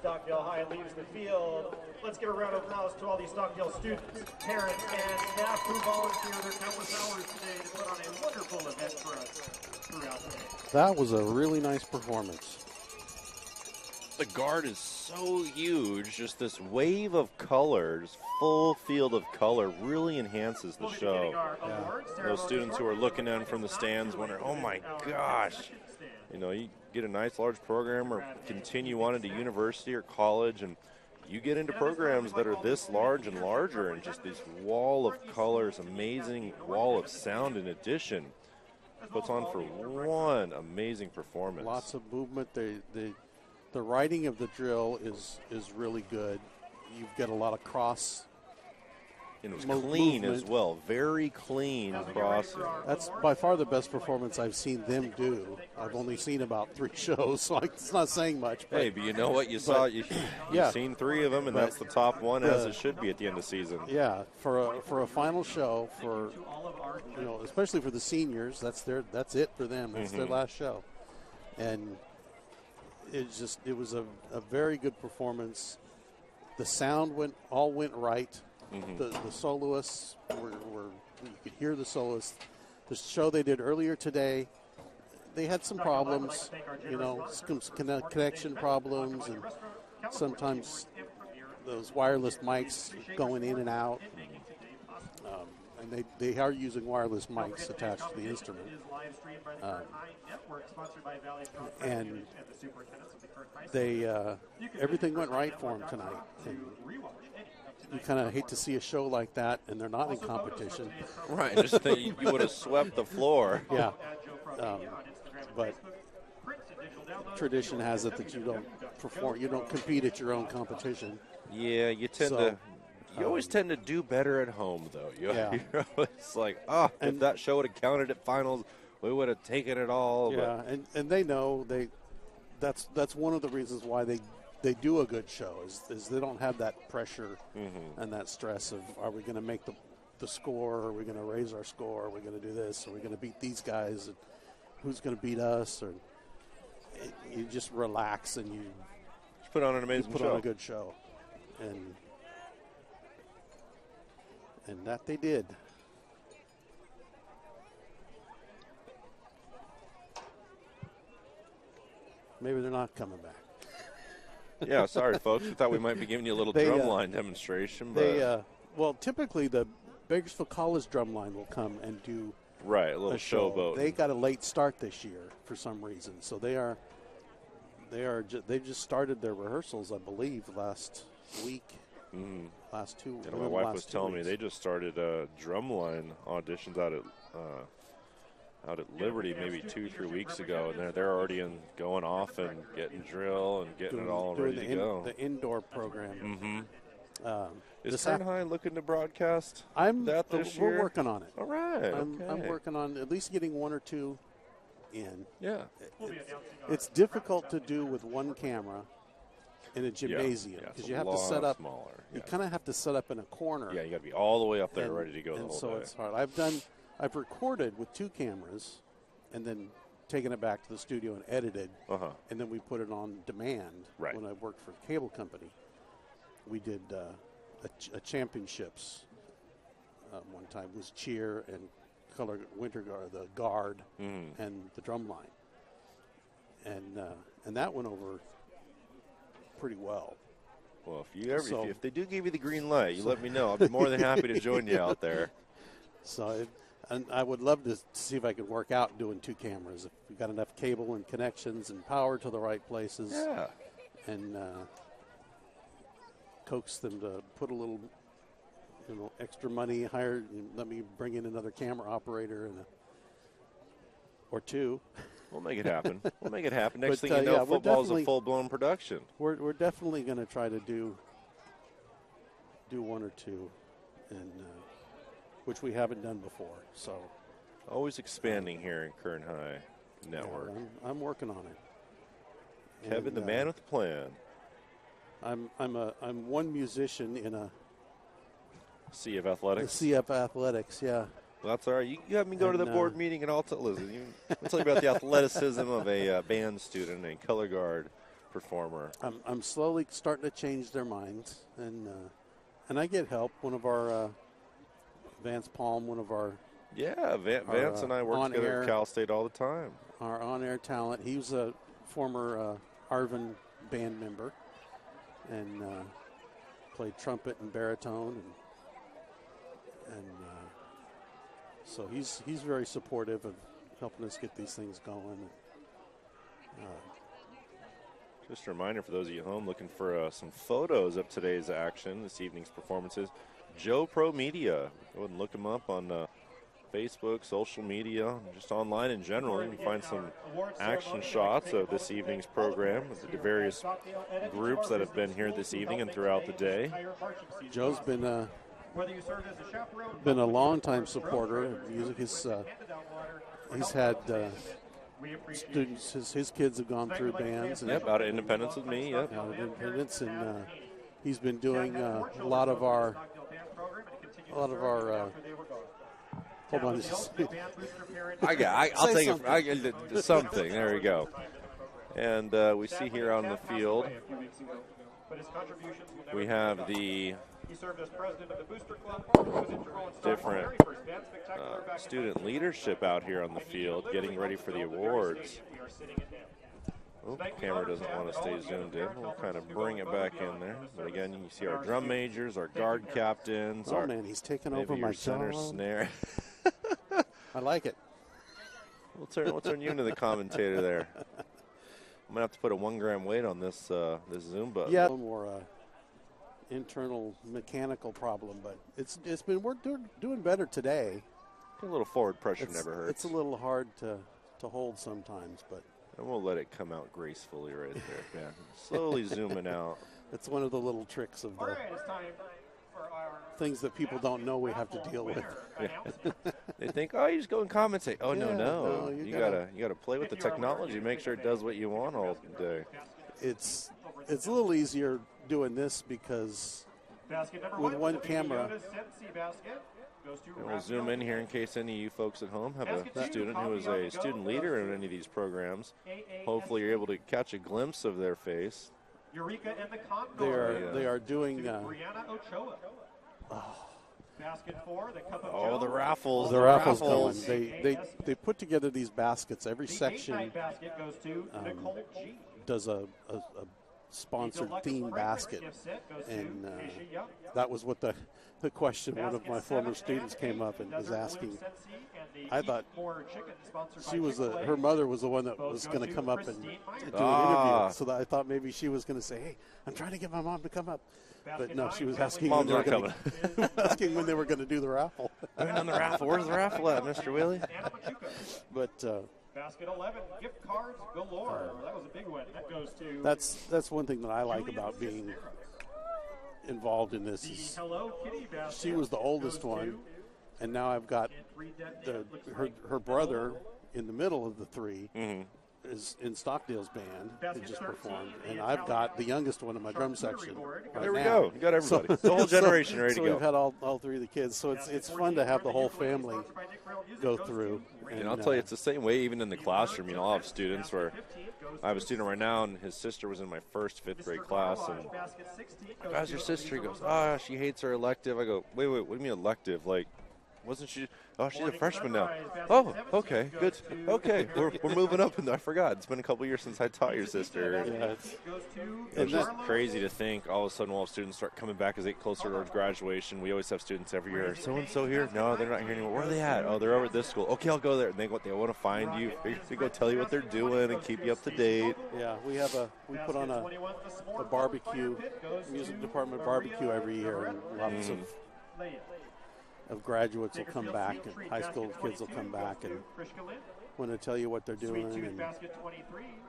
Stockdale High leaves the field. Let's give a round of applause to all these Stockdale students, parents, and staff who volunteer their countless hours today to put on a wonderful event for us throughout the day. That was a really nice performance. The guard is so huge. Just this wave of colors, full field of color, really enhances the show. Those students who are looking in from the stands wonder, oh my gosh. You know, you get a nice large program or continue on into university or college, and you get into programs that are this large and larger, and just this wall of colors, amazing wall of sound in addition, puts on for one amazing performance. Lots of movement. The writing of the drill is really good. You get a lot of cross. And it was clean movement as well, very clean crossing. That's by far the best performance I've seen them do. I've only seen about 3 shows, so it's not saying much. But, Hey, but you know what? You've seen 3 of them, and that's the top one, as it should be at the end of the season. Yeah, for a final show, especially for the seniors, that's it for them. That's their last show, and it was a very good performance. The sound went right. The soloists were you could hear the soloists. The show they did earlier today, they had some problems, some connection problems, and sometimes those wireless mics going in and out. And they are using wireless mics attached to the instrument. And everything went right for them tonight. And you kind of hate to see a show like that, and they're not in competition. Right, just think you would have swept the floor. Yeah. But tradition has it that you don't compete at your own competition. Yeah, you always tend to do better at home, though. It's like, if that show would have counted at finals, we would have taken it all. Yeah, and they know that's one of the reasons why they do a good show is they don't have that pressure and that stress of, are we going to make the score? Are we going to raise our score? Are we going to do this? Are we going to beat these guys? And who's going to beat us? Or you just relax and you put on an amazing put show. on a good show, and that they did. Maybe they're not coming back. Yeah, sorry, folks. We thought we might be giving you a little drumline demonstration. But well, typically the Bakersfield College drumline will come and do a little showboat. They got a late start this year for some reason, so they just started their rehearsals, I believe, last week. Last 2 weeks. My wife was telling me they just started drumline auditions out at Liberty maybe 2-3 weeks ago, and they're already going off and getting drill and getting it all ready to go. The indoor program. Is Kern High looking to broadcast that this year? We're working on it. All right. I'm working on at least getting 1 or 2 in. Yeah. It's difficult to do with one camera in a gymnasium because you have to set up. Smaller. You kind of have to set up in a corner. Yeah, you got to be all the way up there ready to go the whole so day. it's hard. I've recorded with 2 cameras and then taken it back to the studio and edited, and then we put it on demand. Right. When I worked for a cable company, we did a championships one time. It was cheer and color winter guard, the guard, and the drum line, and that went over pretty well. Well, if they do give you the green light, you let me know. I'll be more than happy to join you out there. And I would love to see if I could work out doing 2 cameras. If we got enough cable and connections and power to the right places. Yeah. And coax them to put a little, extra money, let me bring in another camera operator or 2. We'll make it happen. Next thing you know, football's a full-blown production. We're definitely going to try to do 1 or 2, and which we haven't done before. So always expanding here in Kern High Network. Yeah, I'm working on it. Kevin, the man with the plan. I'm one musician in a sea of athletics. Yeah. Well, that's all right. You have me go to the board meeting, and I'll tell you about the athleticism of a band student, a color guard, performer. I'm slowly starting to change their minds, and I get help. One of our Vance Palm, one of our Vance and I work together at Cal State all the time. Our on-air talent. He was a former Arvin band member, and played trumpet and baritone, and so he's very supportive of helping us get these things going. Just a reminder for those of you at home looking for some photos of today's action, this evening's performances. Joe Pro Media. Go ahead and look him up on Facebook, social media, just online in general. You can find some action shots of this evening's program with the various groups that have been here this evening and throughout the day. Joe's been a long-time supporter of music. He's had students. His kids have gone through bands. Yep, out of Independence with me. Yep. Out of Independence, and he's been doing a lot of our. Hold on. I'll take it. I get something. There we go. And we see here on the field, we have the different student leadership out here on the field getting ready for the awards. Oh, the camera doesn't want to stay zoomed in. We'll kind of bring it back in there. But again, you can see our drum majors, our guard captains. Oh, man, he's taking over my center job. snare. I like it. We'll turn you into the commentator there. I'm gonna have to put a 1 gram weight on this this Zoom button. Yeah, more internal mechanical problem, but it's been we're doing better today. A little forward pressure never hurts. It's a little hard to hold sometimes, but and we'll let it come out gracefully right there. Yeah, slowly zooming out. It's one of the little tricks of the things that people don't know we have to deal with. Yeah. They think, oh, you just go and commentate. Oh, yeah, no. You gotta play with the technology, make sure it does what you want all day. It's a little easier doing this because with one camera. And we'll zoom in here in case any of you folks at home have a student who is a student leader in any of these programs. Hopefully you're able to catch a glimpse of their face. They are doing the raffles. The raffles going. They put together these baskets. Every section does a sponsored theme basket, and that was what the question one of my former students came up and was asking. I thought her mother was the one that was going to come up and do an interview, so that I thought maybe she was going to say, "Hey, I'm trying to get my mom to come up," but no, she was asking when they were going asking when they were going to do the raffle. Going on the raffle. Where's the raffle at, Mr. Wheelie? But. Basket 11, gift cards galore. That was a big one. That goes to. That's one thing that I like about being involved in this. Is she was the oldest one, and now I've got her brother in the middle of the three. Mm-hmm. Is in Stockdale's band that just performed, and I've got the youngest one in my drum section. There we go. You got everybody. The whole generation ready to go. So we've had all three of the kids. So it's fun to have the whole family go through. And I'll tell you, it's the same way even in the classroom. You know, I'll have students where I have a student right now, and his sister was in my first 5th grade class, and how's your sister? He goes, she hates her elective. I go, wait, what do you mean elective? Like, wasn't she? Oh, she's a freshman now. Oh, okay, good. Okay, we're moving up. And I forgot. It's been a couple years since I taught your sister. Yeah, it's just crazy to think all of a sudden we'll have students start coming back as they get closer towards graduation. We always have students every year. So-and-so here? No, they're not here anymore. Where are they at? Oh, they're over at this school. Okay, I'll go there. And they want to find you. They go tell you what they're doing and keep you up to date. Yeah, we put on a barbecue, music department barbecue every year, and lots of graduates will come back, and high school kids will come back and want to tell you what they're doing and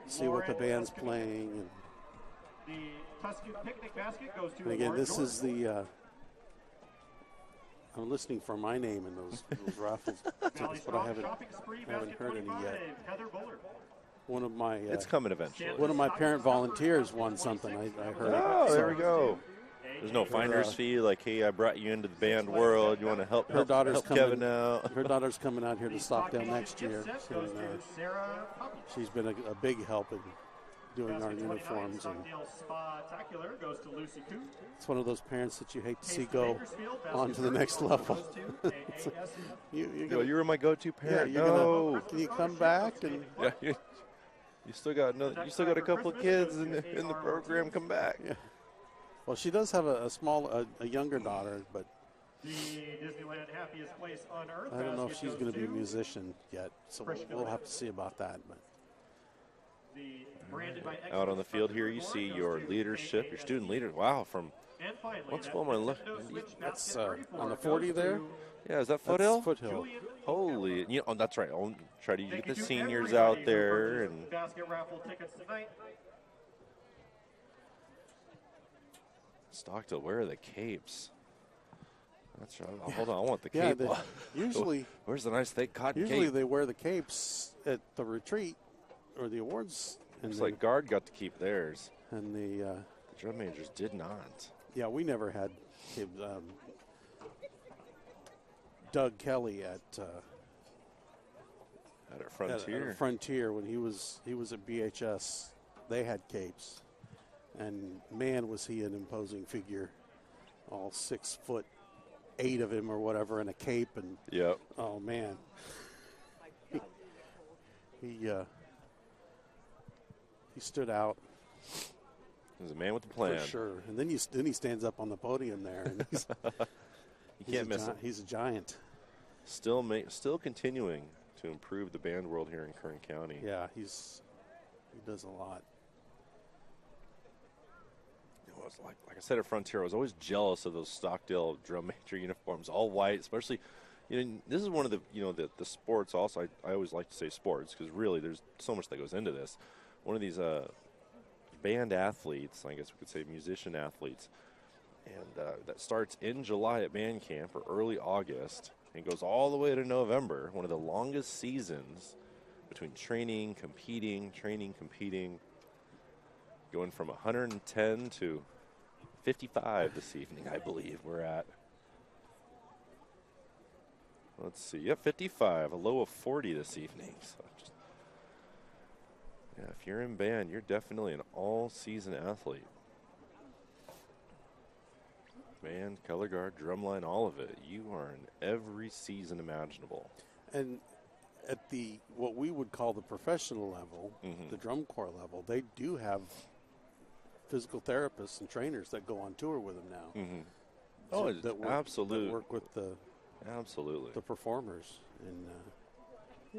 see what the band's playing. And again, this is the I'm listening for my name in those raffles, but I haven't heard any yet. One of my it's coming eventually. One of my parent volunteers won something. I heard. Oh, there we go. There's no finder's fee, like, hey, I brought you into the band world. You want to help Kevin out? Her daughter's coming out here to Stockdale next year. And, she's been a big help doing our Basket 29, uniforms, and Stockdale Spectacular goes to Lucy Coote. it's one of those parents that you hate to see Hayes to go Bakersfield, on basket to the 30 next goes to level. those two. It's like, you're You gonna, were my go-to yeah, parent. you're No. gonna. Can you come back? And Yeah, you still got another. You still got a couple of kids in the program. Come back. yeah. Well, she does have a younger daughter, but The Disneyland Happiest Place on Earth. I don't know if basket she's goes going to be a to musician yet. So we'll have to see about that. But the branded by Out on the Excellence field here, you Award see goes your to leadership, your AASD. student leaders. Wow, from And finally, what's that going on? Look, Nintendo Switch that's basket 34 on the goes 40 there. to yeah, is that That's Foothill? Foothill. Holy, oh, that's right. I'll try to Thank get you the to seniors everybody out who there purchased and basket raffle tickets tonight. Stockdale. Where are the capes? That's right. Oh, hold on, I want the Yeah, cape. usually Where's the nice thick cotton usually cape? they wear the capes at the retreat or the awards. Looks like guard got to keep theirs. and the The drum majors did not. yeah, we never had Doug Kelly At our at Frontier. Frontier when he was at BHS. They had capes, and man, was he an imposing figure, all 6'8" of him or whatever in a cape, and Yep. oh man, he stood out He was a man with a plan. for sure. And then he stands up on the podium there, and You can't miss him. he's a giant. Still continuing to improve the band world here in Kern County. Yeah, he does a lot. It was like I said at Frontier, I was always jealous of those Stockdale drum major uniforms, all white, especially. This is one of the the sports. Also, I always like to say sports because really there's so much that goes into this. One of these band athletes, I guess we could say musician athletes, and that starts in July at band camp or early August and goes all the way to November. One of the longest seasons between training, competing, going from 110 to 55 this evening, I believe we're at. Let's see. Yep, 55, a low of 40 this evening. So if you're in band, you're definitely an all-season athlete. Band, color guard, drumline, all of it. You are in every season imaginable. And at what we would call the professional level, Mhm. the drum corps level, they do have physical therapists and trainers that go on tour with them now. Mm-hmm. Oh, it's that absolute. that work with the Absolutely. performers. And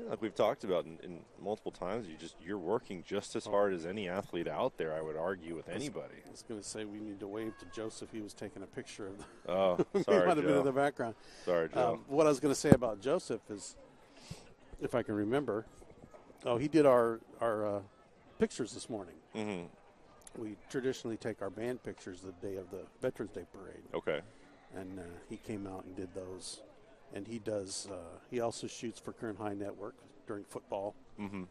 Like we've talked about in multiple times, you're working just as hard as any athlete out there, I would argue, with anybody. I was going to say we need to wave to Joseph. He was taking a picture of the Oh, he sorry, might have been in the Joe. background. Sorry, Joe. What I was going to say about Joseph is, if I can remember, he did our pictures this morning. Mm-hmm. We traditionally take our band pictures the day of the Veterans Day Parade. Okay. And he came out and did those. And he does. He also shoots for Kern High Network during football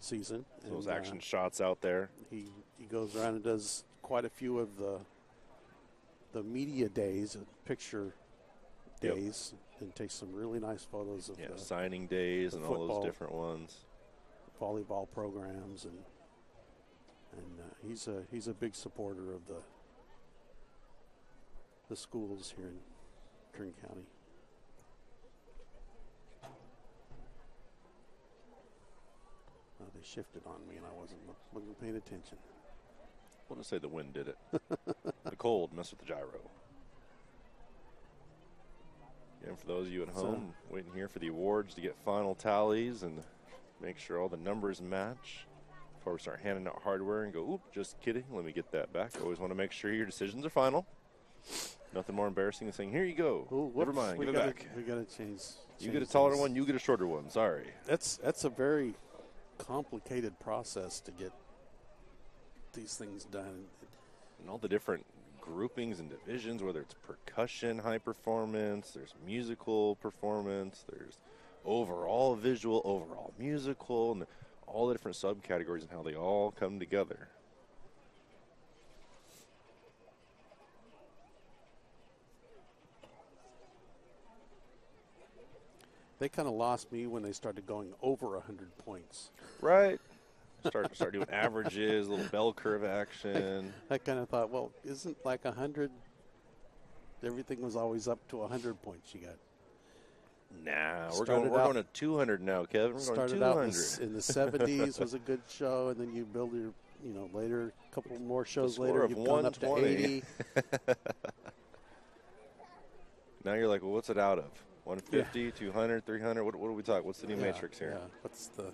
season. So those And, action shots out there. He goes around and does quite a few of the media days, picture Yep. days, and takes some really nice photos of the signing days the and all football. those different ones. volleyball programs, and he's a big supporter of the schools here in Kern County. They shifted on me, and I wasn't paying attention. We'll just say the wind did it. The cold messed with the gyro. And for those of you at home waiting here for the awards to get final tallies and make sure all the numbers match before we start handing out hardware and go, oop, just kidding, let me get that back. Always want to make sure your decisions are final. Nothing more embarrassing than saying, here you go. Ooh, Never whoops, mind, we give it gotta- back. We got to change. You get a change taller things. one, you get a shorter one. Sorry. That's a very complicated process to get these things done. And all the different groupings and divisions, whether it's percussion, high performance, there's musical performance, there's overall visual, overall musical, and all the different subcategories and how they all come together. They kind of lost me when they started going over 100 points. Right. Start doing averages, a little bell curve action. I kind of thought, well, isn't like 100? Everything was always up to 100 points. You got. Nah, we're Started going to 200 now, Kevin. We're going Started 200. out in the 70s was a good show, and then you build your, later, a couple more shows score later, of you've gone up to 120. 80. Now you're like, well, what's it out of? 150, 200, 300? What are we talking? What's the new matrix here? Yeah, what's the...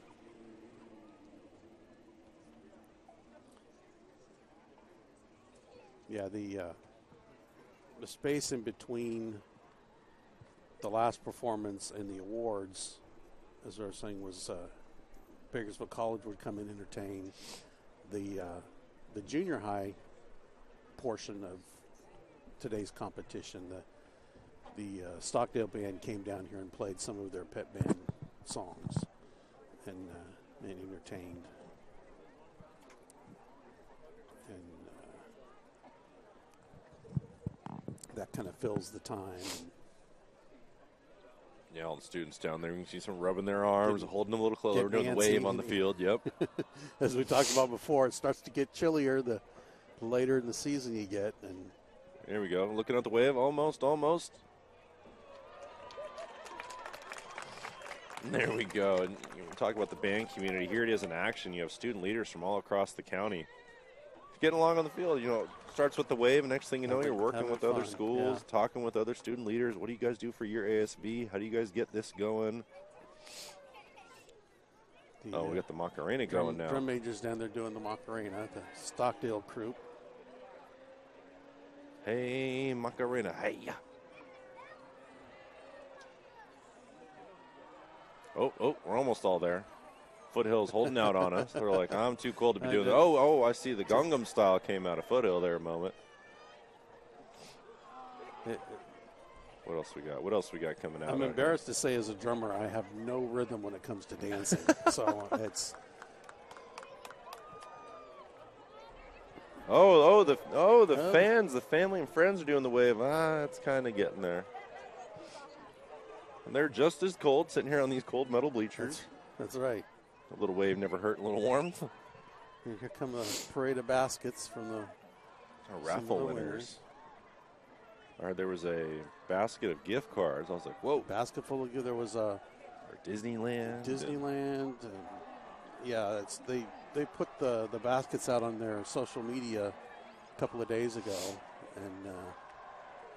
Yeah, the space in between the last performance and the awards, as I was saying, was Bakersfield College would come and entertain. The junior high portion of today's competition, the Stockdale band came down here and played some of their pet band songs and entertained. And that kind of fills the time. Yeah, all the students down there, you can see some rubbing their arms, holding them a little closer. We're getting doing the wave antsy. on the field, yep. As we talked about before, it starts to get chillier the later in the season you get. And Here we go, looking at the wave, almost. There we go. And you talk about the band community. Here it is in action. You have student leaders from all across the county getting along on the field. Starts with the wave, and next thing you know, you're working with other fun, schools, yeah. talking with other student leaders. What do you guys do for your ASB? How do you guys get this going? We got the Macarena going now. Drum majors down there doing the Macarena, the Stockdale group. Hey, Macarena, hey. Oh, we're almost all there. Foothill's holding out on us. They're like, I'm too cold to be doing that. Oh, I see the Gangnam Style came out of Foothill there a moment. What else we got coming out? I'm embarrassed to say as a drummer, I have no rhythm when it comes to dancing. So it's... The fans, the family and friends are doing the wave. It's kind of getting there. And they're just as cold, sitting here on these cold metal bleachers. That's right. A little wave never hurt a little warmth. Here come a parade of baskets from the raffle some of the winners. All right, there was a basket of gift cards. I was like, whoa. Basket full of, there was a... Or Disneyland. And yeah, they put the baskets out on their social media a couple of days ago. And...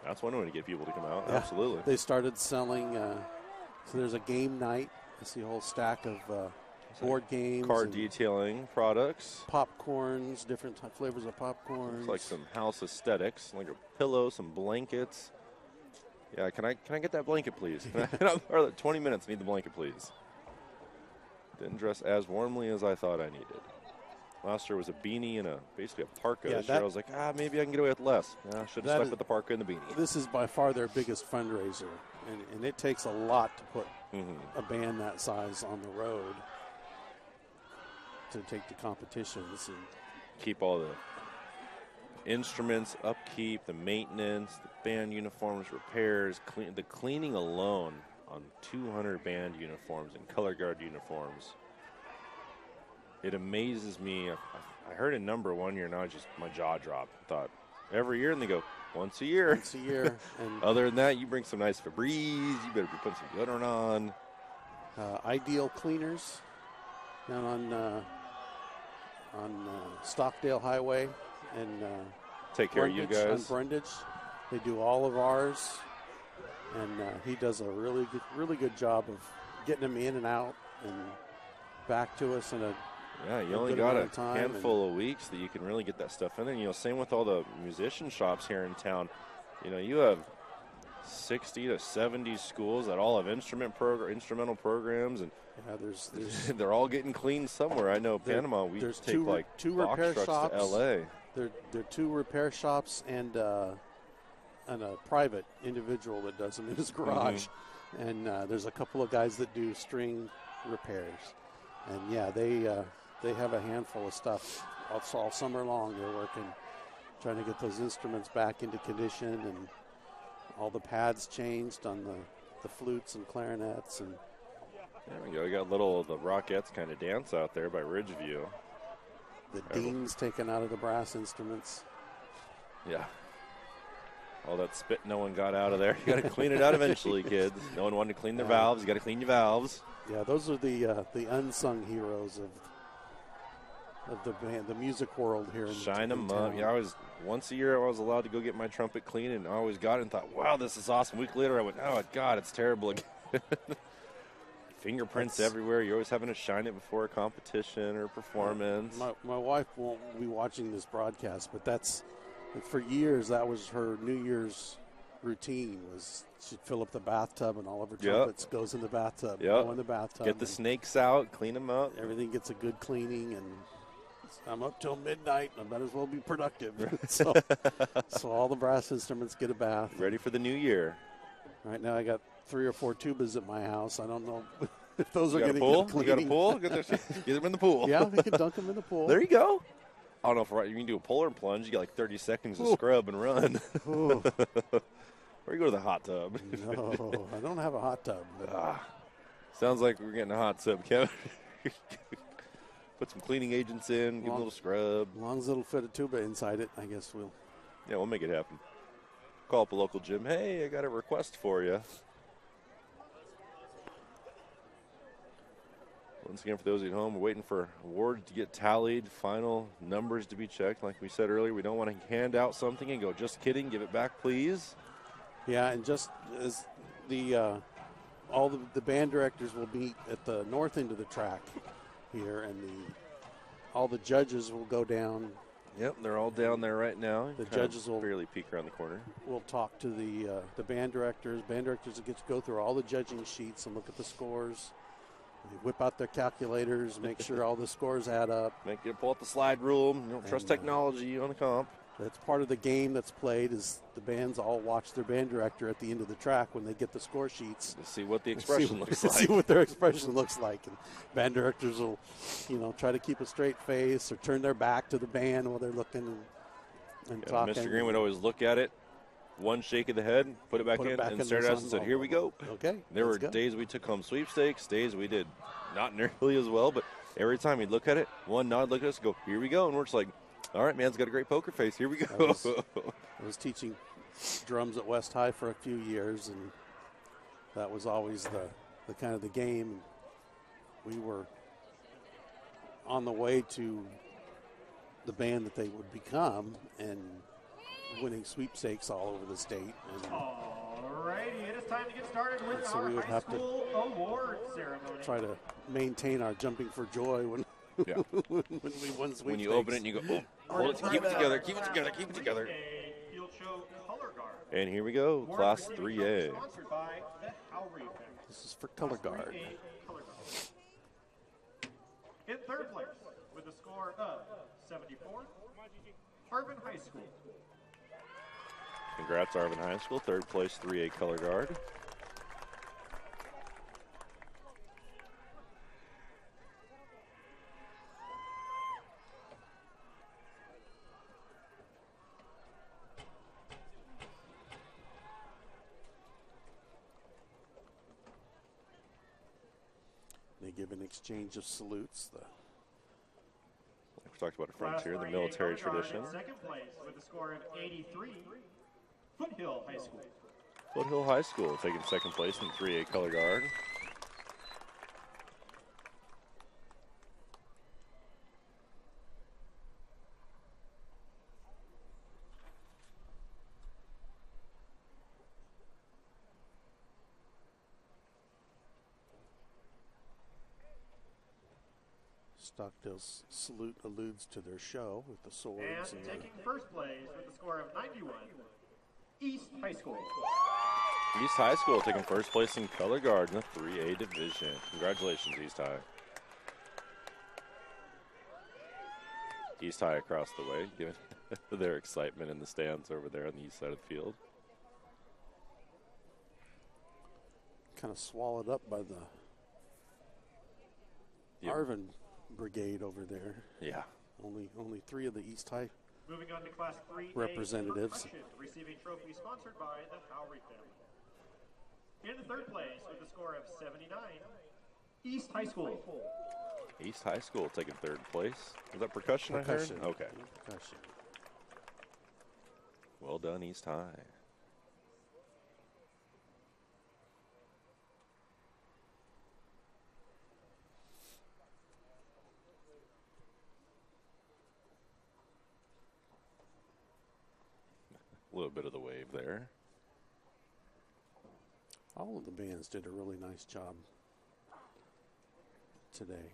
that's one way to get people to come out. Yeah, Absolutely. They started selling, so there's a game night. I see a whole stack of board games. Car detailing products. Popcorns, different flavors of popcorns. Looks like some house aesthetics, like a pillow, some blankets. Yeah, can I get that blanket, please? Or 20 minutes, need the blanket, please. Didn't dress as warmly as I thought I needed. Last year was a beanie and basically a parka. Yeah, this year I was like, maybe I can get away with less. I should have stuck with the parka and the beanie. This is by far their biggest fundraiser, and it takes a lot to put a band that size on the road to take to competitions. And keep all the instruments, upkeep, the maintenance, the band uniforms, repairs, the cleaning alone on 200 band uniforms and color guard uniforms. It amazes me. I heard a number one year, now just my jaw dropped. I thought, every year, and they go, once a year. Once a year. And other than that, you bring some nice Febreze, you better be putting some deodorant on. Ideal Cleaners down on Stockdale Highway and take care of you guys. On Brundage. They do all of ours, and he does a really good job of getting them in and out and back to us in a you only got a handful of weeks that you can really get that stuff in. And, same with all the musician shops here in town. You have 60 to 70 schools that all have instrumental programs, and there's they're all getting cleaned somewhere. I know Panama, we there's take two box repair trucks shops to L.A. There are two repair shops and a private individual that does them in his garage. And there's a couple of guys that do string repairs. And, they have a handful of stuff all summer long. They're working, trying to get those instruments back into condition, and all the pads changed on the flutes and clarinets. And There we go. We got the Rockettes kind of dance out there by Ridgeview. The dings taken out of the brass instruments. Yeah. All that spit no one got out of there. You got to clean it out eventually, kids. No one wanted to clean their valves. You got to clean your valves. Yeah, those are the unsung heroes of the band, the music world here. Shine them up. Yeah, once a year I was allowed to go get my trumpet clean, and I always got it and thought, wow, this is awesome. A week later I went, oh, God, it's terrible again. Fingerprints everywhere. You're always having to shine it before a competition or performance. My wife won't be watching this broadcast, but for years that was her New Year's routine. Was she'd fill up the bathtub and all of her trumpets goes in the bathtub. Go in the bathtub. Get the snakes out, clean them up. Everything gets a good cleaning, and I'm up till midnight. I might as well be productive. so all the brass instruments get a bath. Ready for the new year. Right now I got 3 or 4 tubas at my house. I don't know if those are going to get clean. You got a pool? Get them in the pool. Yeah, we can dunk them in the pool. There you go. I don't know if you can do a polar plunge. You got like 30 seconds to scrub and run. Or you go to the hot tub. No, I don't have a hot tub. Sounds like we're getting a hot tub, Kevin. Put some cleaning agents in, give them a little scrub. As long as it'll fit a tuba inside it, I guess we'll. Yeah, we'll make it happen. Call up a local gym. Hey, I got a request for you. Once again, for those at home, we're waiting for awards to get tallied, final numbers to be checked. Like we said earlier, we don't want to hand out something and go, just kidding, give it back, please. Yeah, and just as all the band directors will meet at the north end of the track here, and all the judges will go down. Yep, they're all down there right now. The judges will barely peek around the corner. We'll talk to the band directors. Band directors will get to go through all the judging sheets and look at the scores. They whip out their calculators, make sure all the scores add up. Pull out the slide rule. You don't trust technology on the comp. That's part of the game that's played. Is the bands all watch their band director at the end of the track when they get the score sheets to see what the expression looks like. See what their expression looks like, and band directors will, try to keep a straight face or turn their back to the band while they're looking and talking. Mr. Green would always look at it. One shake of the head, put it back in, and stared at us and said, here we go. Okay. There were days we took home sweepstakes, days we did not nearly as well, but every time he'd look at it, one nod, look at us, go, here we go. And we're just like, all right, man's got a great poker face. Here we go. I was teaching drums at West High for a few years, and that was always the kind of the game. We were on the way to the band that they would become, and winning sweepstakes all over the state. All righty, it is time to get started with so our we would high have school award ceremony. Try to maintain our jumping for joy when when we won sweepstakes. When you open it and you go, oh, hold it, keep it together, keep it together, keep it together. Field show color guard. And here we go, Class 3A. Sponsored by the Howry family. This is for color guard. In third place, with a score of 74, Arvin High School. Congrats, Arvin High School, third place, 3A color guard. They give an exchange of salutes. We talked about a frontier, the military tradition. Second place with a score of 83, Foothill High School. Foothill High School taking second place in 3A color guard. Stockdale's salute alludes to their show with the swords. And taking first place with a score of 91, East High School. East High School taking first place in color guard in the 3A division. Congratulations, East High. East High across the way, given their excitement in the stands over there on the east side of the field. Kind of swallowed up by the Arvin brigade over there. Yeah. Only 3 of the East High Moving on to Class 3A representatives. Receiving trophy sponsored by the Howry family. In third place with a score of 79, East High School. East High School taking third place. Was that percussion, Percussion. I heard? Okay. Percussion. Well done, East High. A little bit of the wave there. All of the bands did a really nice job today.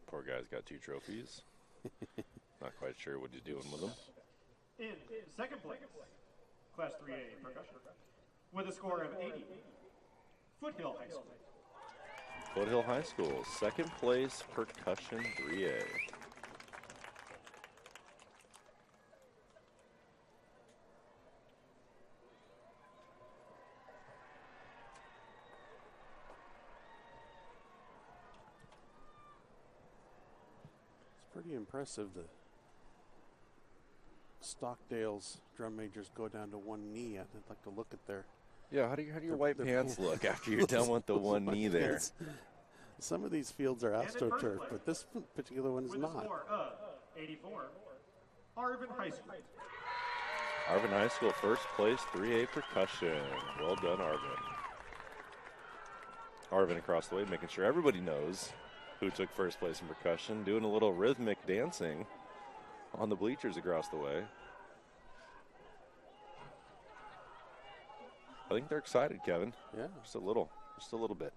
Poor guy's got 2 trophies. Not quite sure what he's doing with them. In second place, Class 3A percussion, with a score of 80, Foothill High School. Foothill High School, second place, percussion 3A. It's pretty impressive. The Stockdale's drum majors go down to one knee. I'd like to look at their. Yeah, how do your white pants look after you're done with the one knee there? Pants. Some of these fields are AstroTurf, but this particular one is with not. a score of 84, Arvin High School. Arvin High School, first place, 3A percussion. Well done, Arvin. Arvin across the way, making sure everybody knows who took first place in percussion, doing a little rhythmic dancing on the bleachers across the way. I think they're excited, Kevin. Yeah. Just a little bit.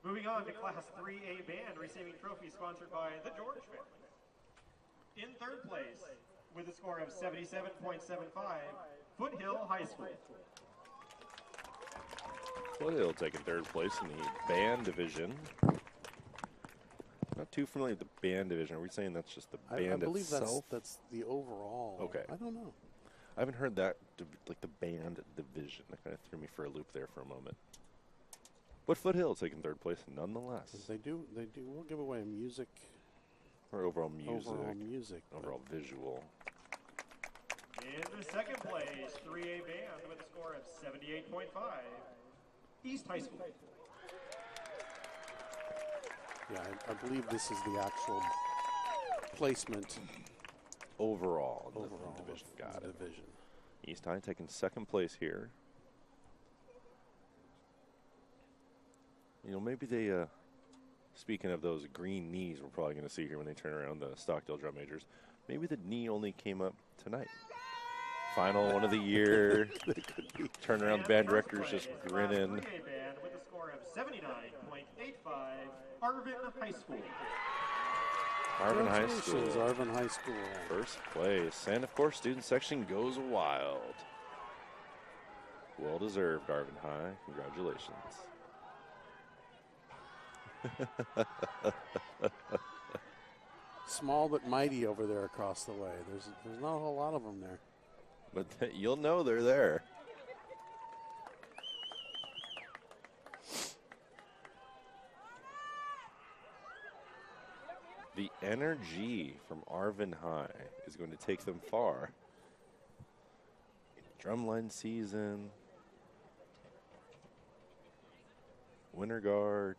Moving on to Class 3A band, receiving trophy sponsored by the George family. In third place, with a score of 77.75, Foothill High School. Foothill taking third place in the band division. Not too familiar with the band division. Are we saying that's just the band I believe itself? that's the overall. Okay. I don't know. I haven't heard that, like the band division. That kind of threw me for a loop there for a moment. But Foothill taking third place nonetheless. They do. We'll give away a music. Or overall music. Overall music. Overall visual. In the second place, 3A band with a score of 78.5, East High School. Yeah, I believe this is the actual placement Overall. in overall the division. of Got the it. division. East High taking second place here. You know, maybe they, speaking of those green knees we're probably going to see here when they turn around the Stockdale drum majors, maybe the knee only came up tonight. Final one of the year. Turn around, the band director's just grinning. 3A band with a score of 79.85, Arvin High School. Arvin High School. Congratulations, Arvin High School. First place. And, of course, student section goes wild. Well deserved, Arvin High. Congratulations. Small but mighty over there across the way. There's not a whole lot of them there. But you'll know they're there. The energy from Arvin High is going to take them far. Drumline season. Winter Guard.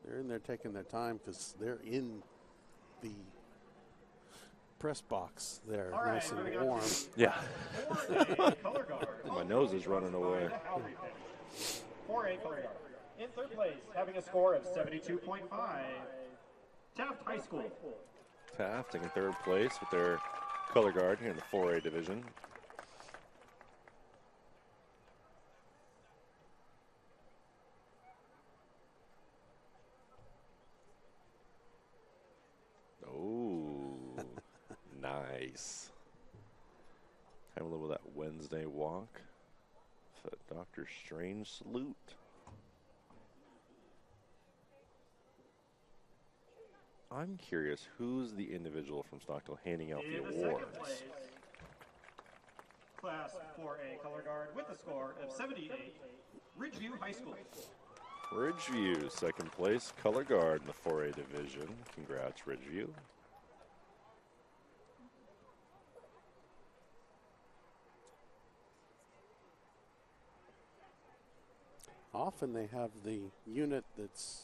They're in there taking their time because they're in the press box there, All right, nice and moving on warm. to Yeah. 4A color guard. My nose is running away. 4A color guard. In third place, having a score of 72.5, Taft High School. Taft taking third place with their color guard here in the 4A division. Oh, nice. Having a little of that Wednesday walk. That Dr. Strange salute. I'm curious, who's the individual from Stockdale handing out the In awards? second place, Class 4A color guard with a score of 78, Ridgeview High School. Ridgeview, second place, color guard in the 4A division. Congrats, Ridgeview. Often they have the unit that's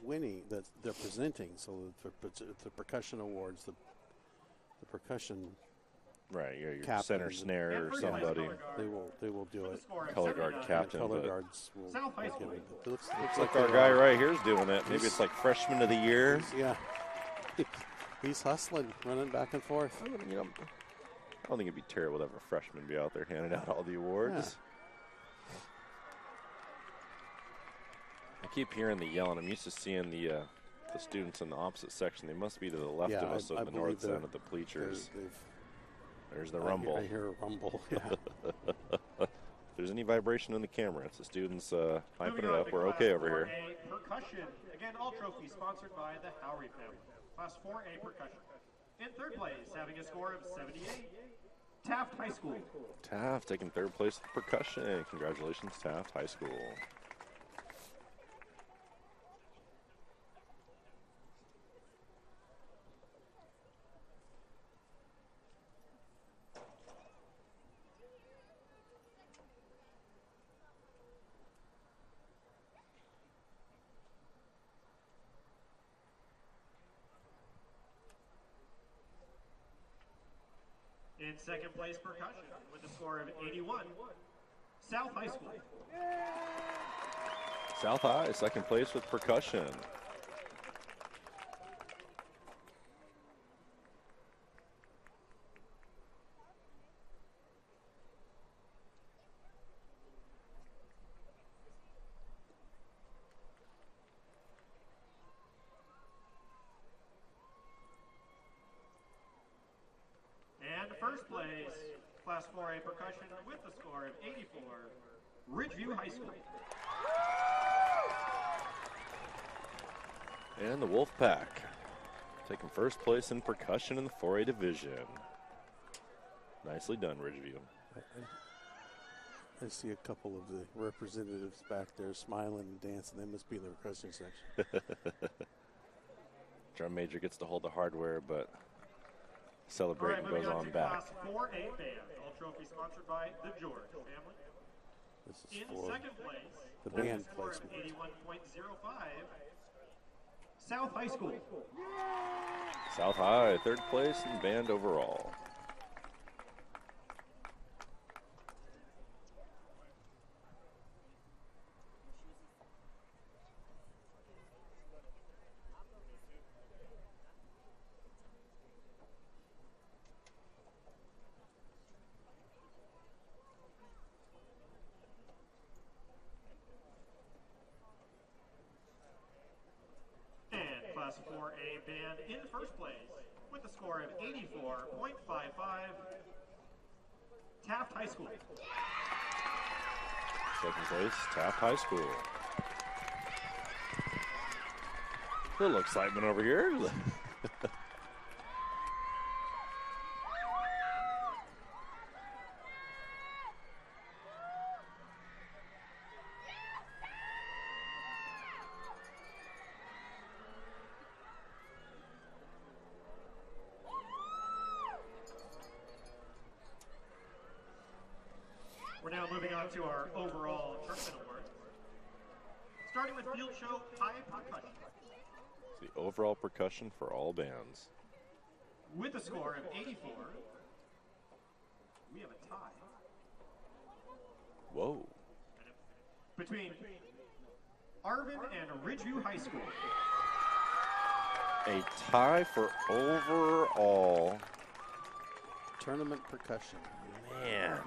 winning, that they're presenting, so the percussion awards, the percussion Right, yeah, your captain, center snare or somebody. they will do it. Color guard captain. Color but guards will South High give School. it. It looks looks like our guy right here is doing it. Maybe it's like freshman of the year. Yeah, he's hustling, running back and forth. I don't think it'd be terrible to have a freshman be out there handing out all the awards. I keep hearing the yelling. I'm used to seeing the students in the opposite section. They must be to the left of us I on the believe north they're- end of the bleachers. they've- There's the rumble. I hear a rumble. Yeah. If there's any vibration in the camera, it's the students hyping Moving it on up. to We're Class okay over here. 4A percussion. Again, all trophies sponsored by the Howery family. Class 4A percussion. In third place, having a score of 78, Taft High School. Taft taking third place with percussion. Congratulations, Taft High School. In second place, percussion with a score of 81, South High School. South High, second place with percussion. And first place, Class 4A percussion with a score of 84, Ridgeview High School. And the Wolfpack taking first place in percussion in the 4A division. Nicely done, Ridgeview. I see a couple of the representatives back there smiling and dancing. They must be in the percussion section. Drum major gets to hold the hardware, but All right, celebrating moving goes on on to back. Class 4A band. All trophies sponsored by the George family. This is In for second place, the with a band score of placement. 81.05, South High School. South High, third place in band overall. And Class 4A band in first place with a score of 84.55, Taft High School. Second place, Taft High School. A little excitement over here. We're now moving on to our overall tournament awards. Starting with Field Show High Percussion The overall percussion for all bands. with a score of 84. We have a tie Whoa. between Arvin and Ridgeview High School. A tie for overall Tournament percussion. Man.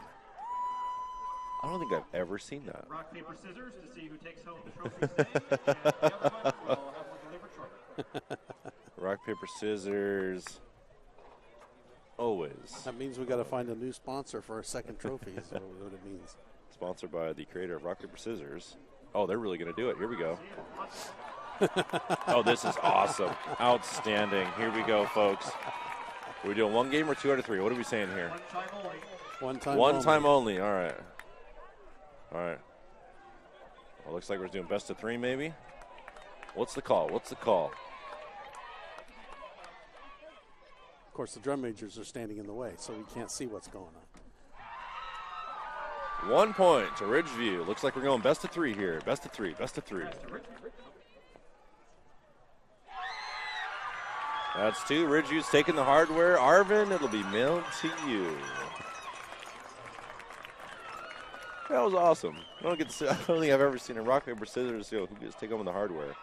I don't think I've ever seen that. Rock, paper, scissors to see who takes home the trophy today. And the other one will have one delivered shortly. Rock, paper, scissors. Always. That means we got to find a new sponsor for our second trophy. Is what it means. Sponsored by the creator of Rock, paper, scissors. Oh, they're really going to do it. Here we go. Oh, this is awesome. Outstanding. Here we go, folks. Are we doing one game or 2 out of 3? What are we saying here? One time only. One time only. All right. All right. Well, looks like we're doing best of 3, maybe. What's the call? What's the call? Of course, the drum majors are standing in the way, so we can't see what's going on. 1 point to Ridgeview. Looks like we're going best of 3 here. Best of 3. Best of 3. That's 2. Ridgeview's taking the hardware. Arvin, it'll be mailed to you. That was awesome. I don't think I've ever seen a rock, paper, scissors who gets to take home the hardware.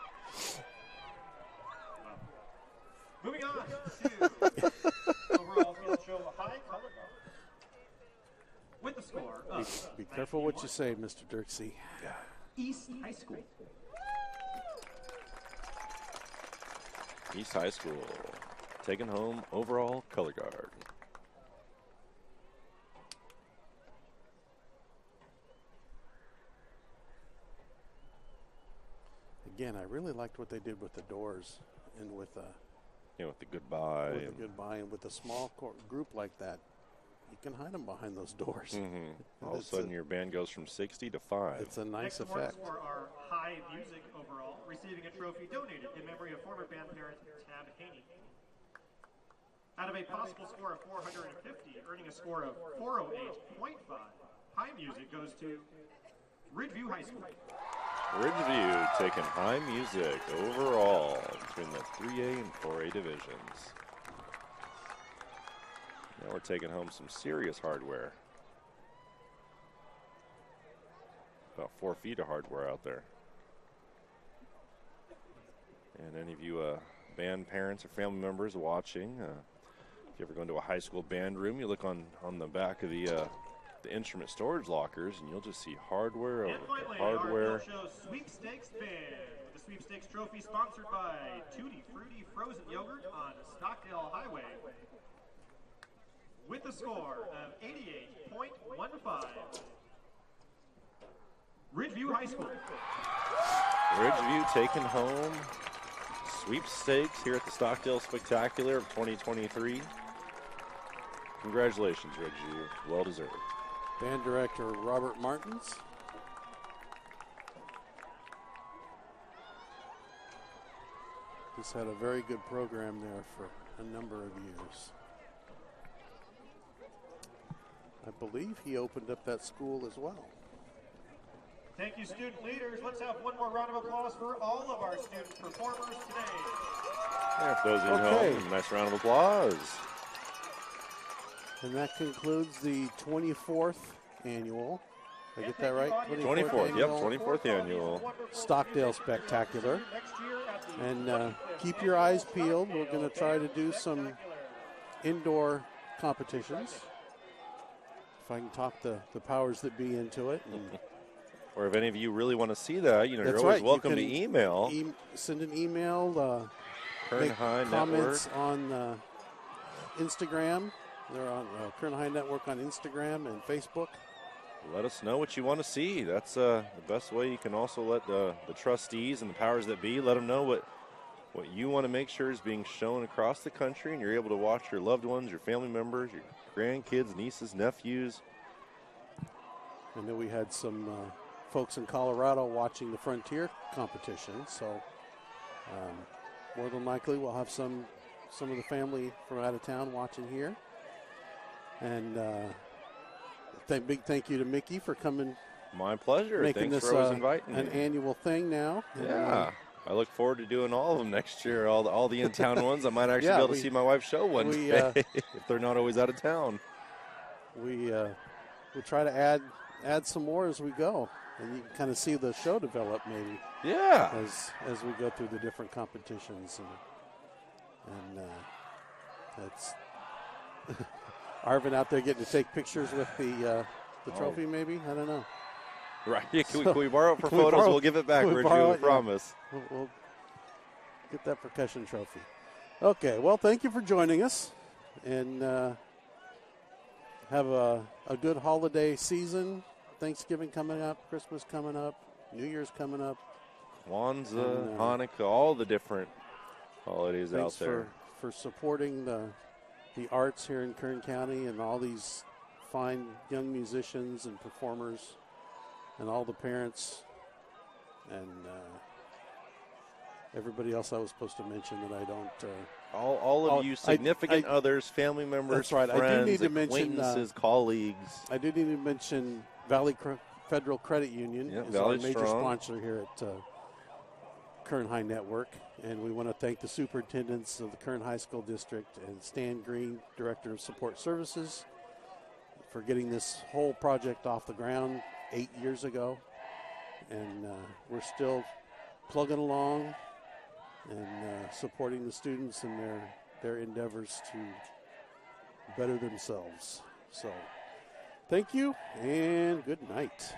Moving on to overall field show high color guard. With the score of Be careful what you say, Mr. Dirksey. East High School. East High School taking home overall color guard. Again, I really liked what they did with the doors and with With the goodbye. with the goodbye and with a small group like that. You can hide them behind those doors. All of a sudden, your band goes from 60 to 5. It's a nice Next awards effect. for our high music overall, receiving a trophy donated in memory of former band parent Tab Haney. Out of a possible score of 450, earning a score of 408.5, high music goes to Ridgeview High School. Ridgeview taking high music overall between the 3A and 4A divisions. Now we're taking home some serious hardware. About 4 feet of hardware out there. And any of you band parents or family members watching, if you ever go into a high school band room, you look on the back of the instrument storage lockers, and you'll just see hardware over And finally, hardware. our field show sweepstakes band, with the sweepstakes trophy sponsored by Tutti Frutti Frozen Yogurt on Stockdale Highway. With a score of 88.15, Ridgeview High School. Ridgeview taking home sweepstakes here at the Stockdale Spectacular of 2023. Congratulations, Ridgeview. Well deserved. Band director Robert Martins. He's had a very good program there for a number of years. I believe he opened up that school as well. Thank you, student leaders. Let's have one more round of applause for all of our student performers today. Yeah, for those of you at Okay. home, nice round of applause. And that concludes the 24th annual. Did I get that right? 24th, yep, 24th annual. Stockdale Spectacular. And keep your eyes peeled. We're going to try to do some indoor competitions. If I can talk the powers that be into it. And Or if any of you really want to see that, you're That's always right. You welcome can to email. send an email. Kern Make High comments Network. on Instagram. They're on Kern High Network on Instagram and Facebook. Let us know what you want to see. That's the best way. You can also let the trustees and the powers that be let them know what you want to make sure is being shown across the country, and you're able to watch your loved ones, your family members, your grandkids, nieces, nephews. I know we had some folks in Colorado watching the Frontier competition, so more than likely we'll have some of the family from out of town watching here. And big thank you to Mickey for coming. My pleasure. Making Thanks this for always inviting an me. annual thing now. Yeah. I look forward to doing all of them next year, all the in-town ones. I might actually Yeah, be able to see my wife's show one we, day if they're not always out of town. We'll try to add some more as we go, and you can kind of see the show develop maybe. Yeah. As we go through the different competitions, and that's Arvin out there getting to take pictures with the trophy, maybe? I don't know. Right. Can we borrow it for photos? We'll give it back, Richie, we promise. Yeah. We'll get that percussion trophy. Okay, well, thank you for joining us. And have a good holiday season. Thanksgiving coming up, Christmas coming up, New Year's coming up. Kwanzaa, and, Hanukkah, all the different holidays out there. For supporting the arts here in Kern County and all these fine young musicians and performers and all the parents and everybody else I was supposed to mention that I don't. All of you significant others, family members, that's right. friends, I do need to acquaintances, colleagues. I do need to mention Valley Federal Credit Union is our major sponsor here at Kern High Network. And we want to thank the superintendents of the Kern High School District and Stan Green, Director of Support Services, for getting this whole project off the ground 8 years ago. And we're still plugging along and supporting the students in their endeavors to better themselves. So thank you and good night.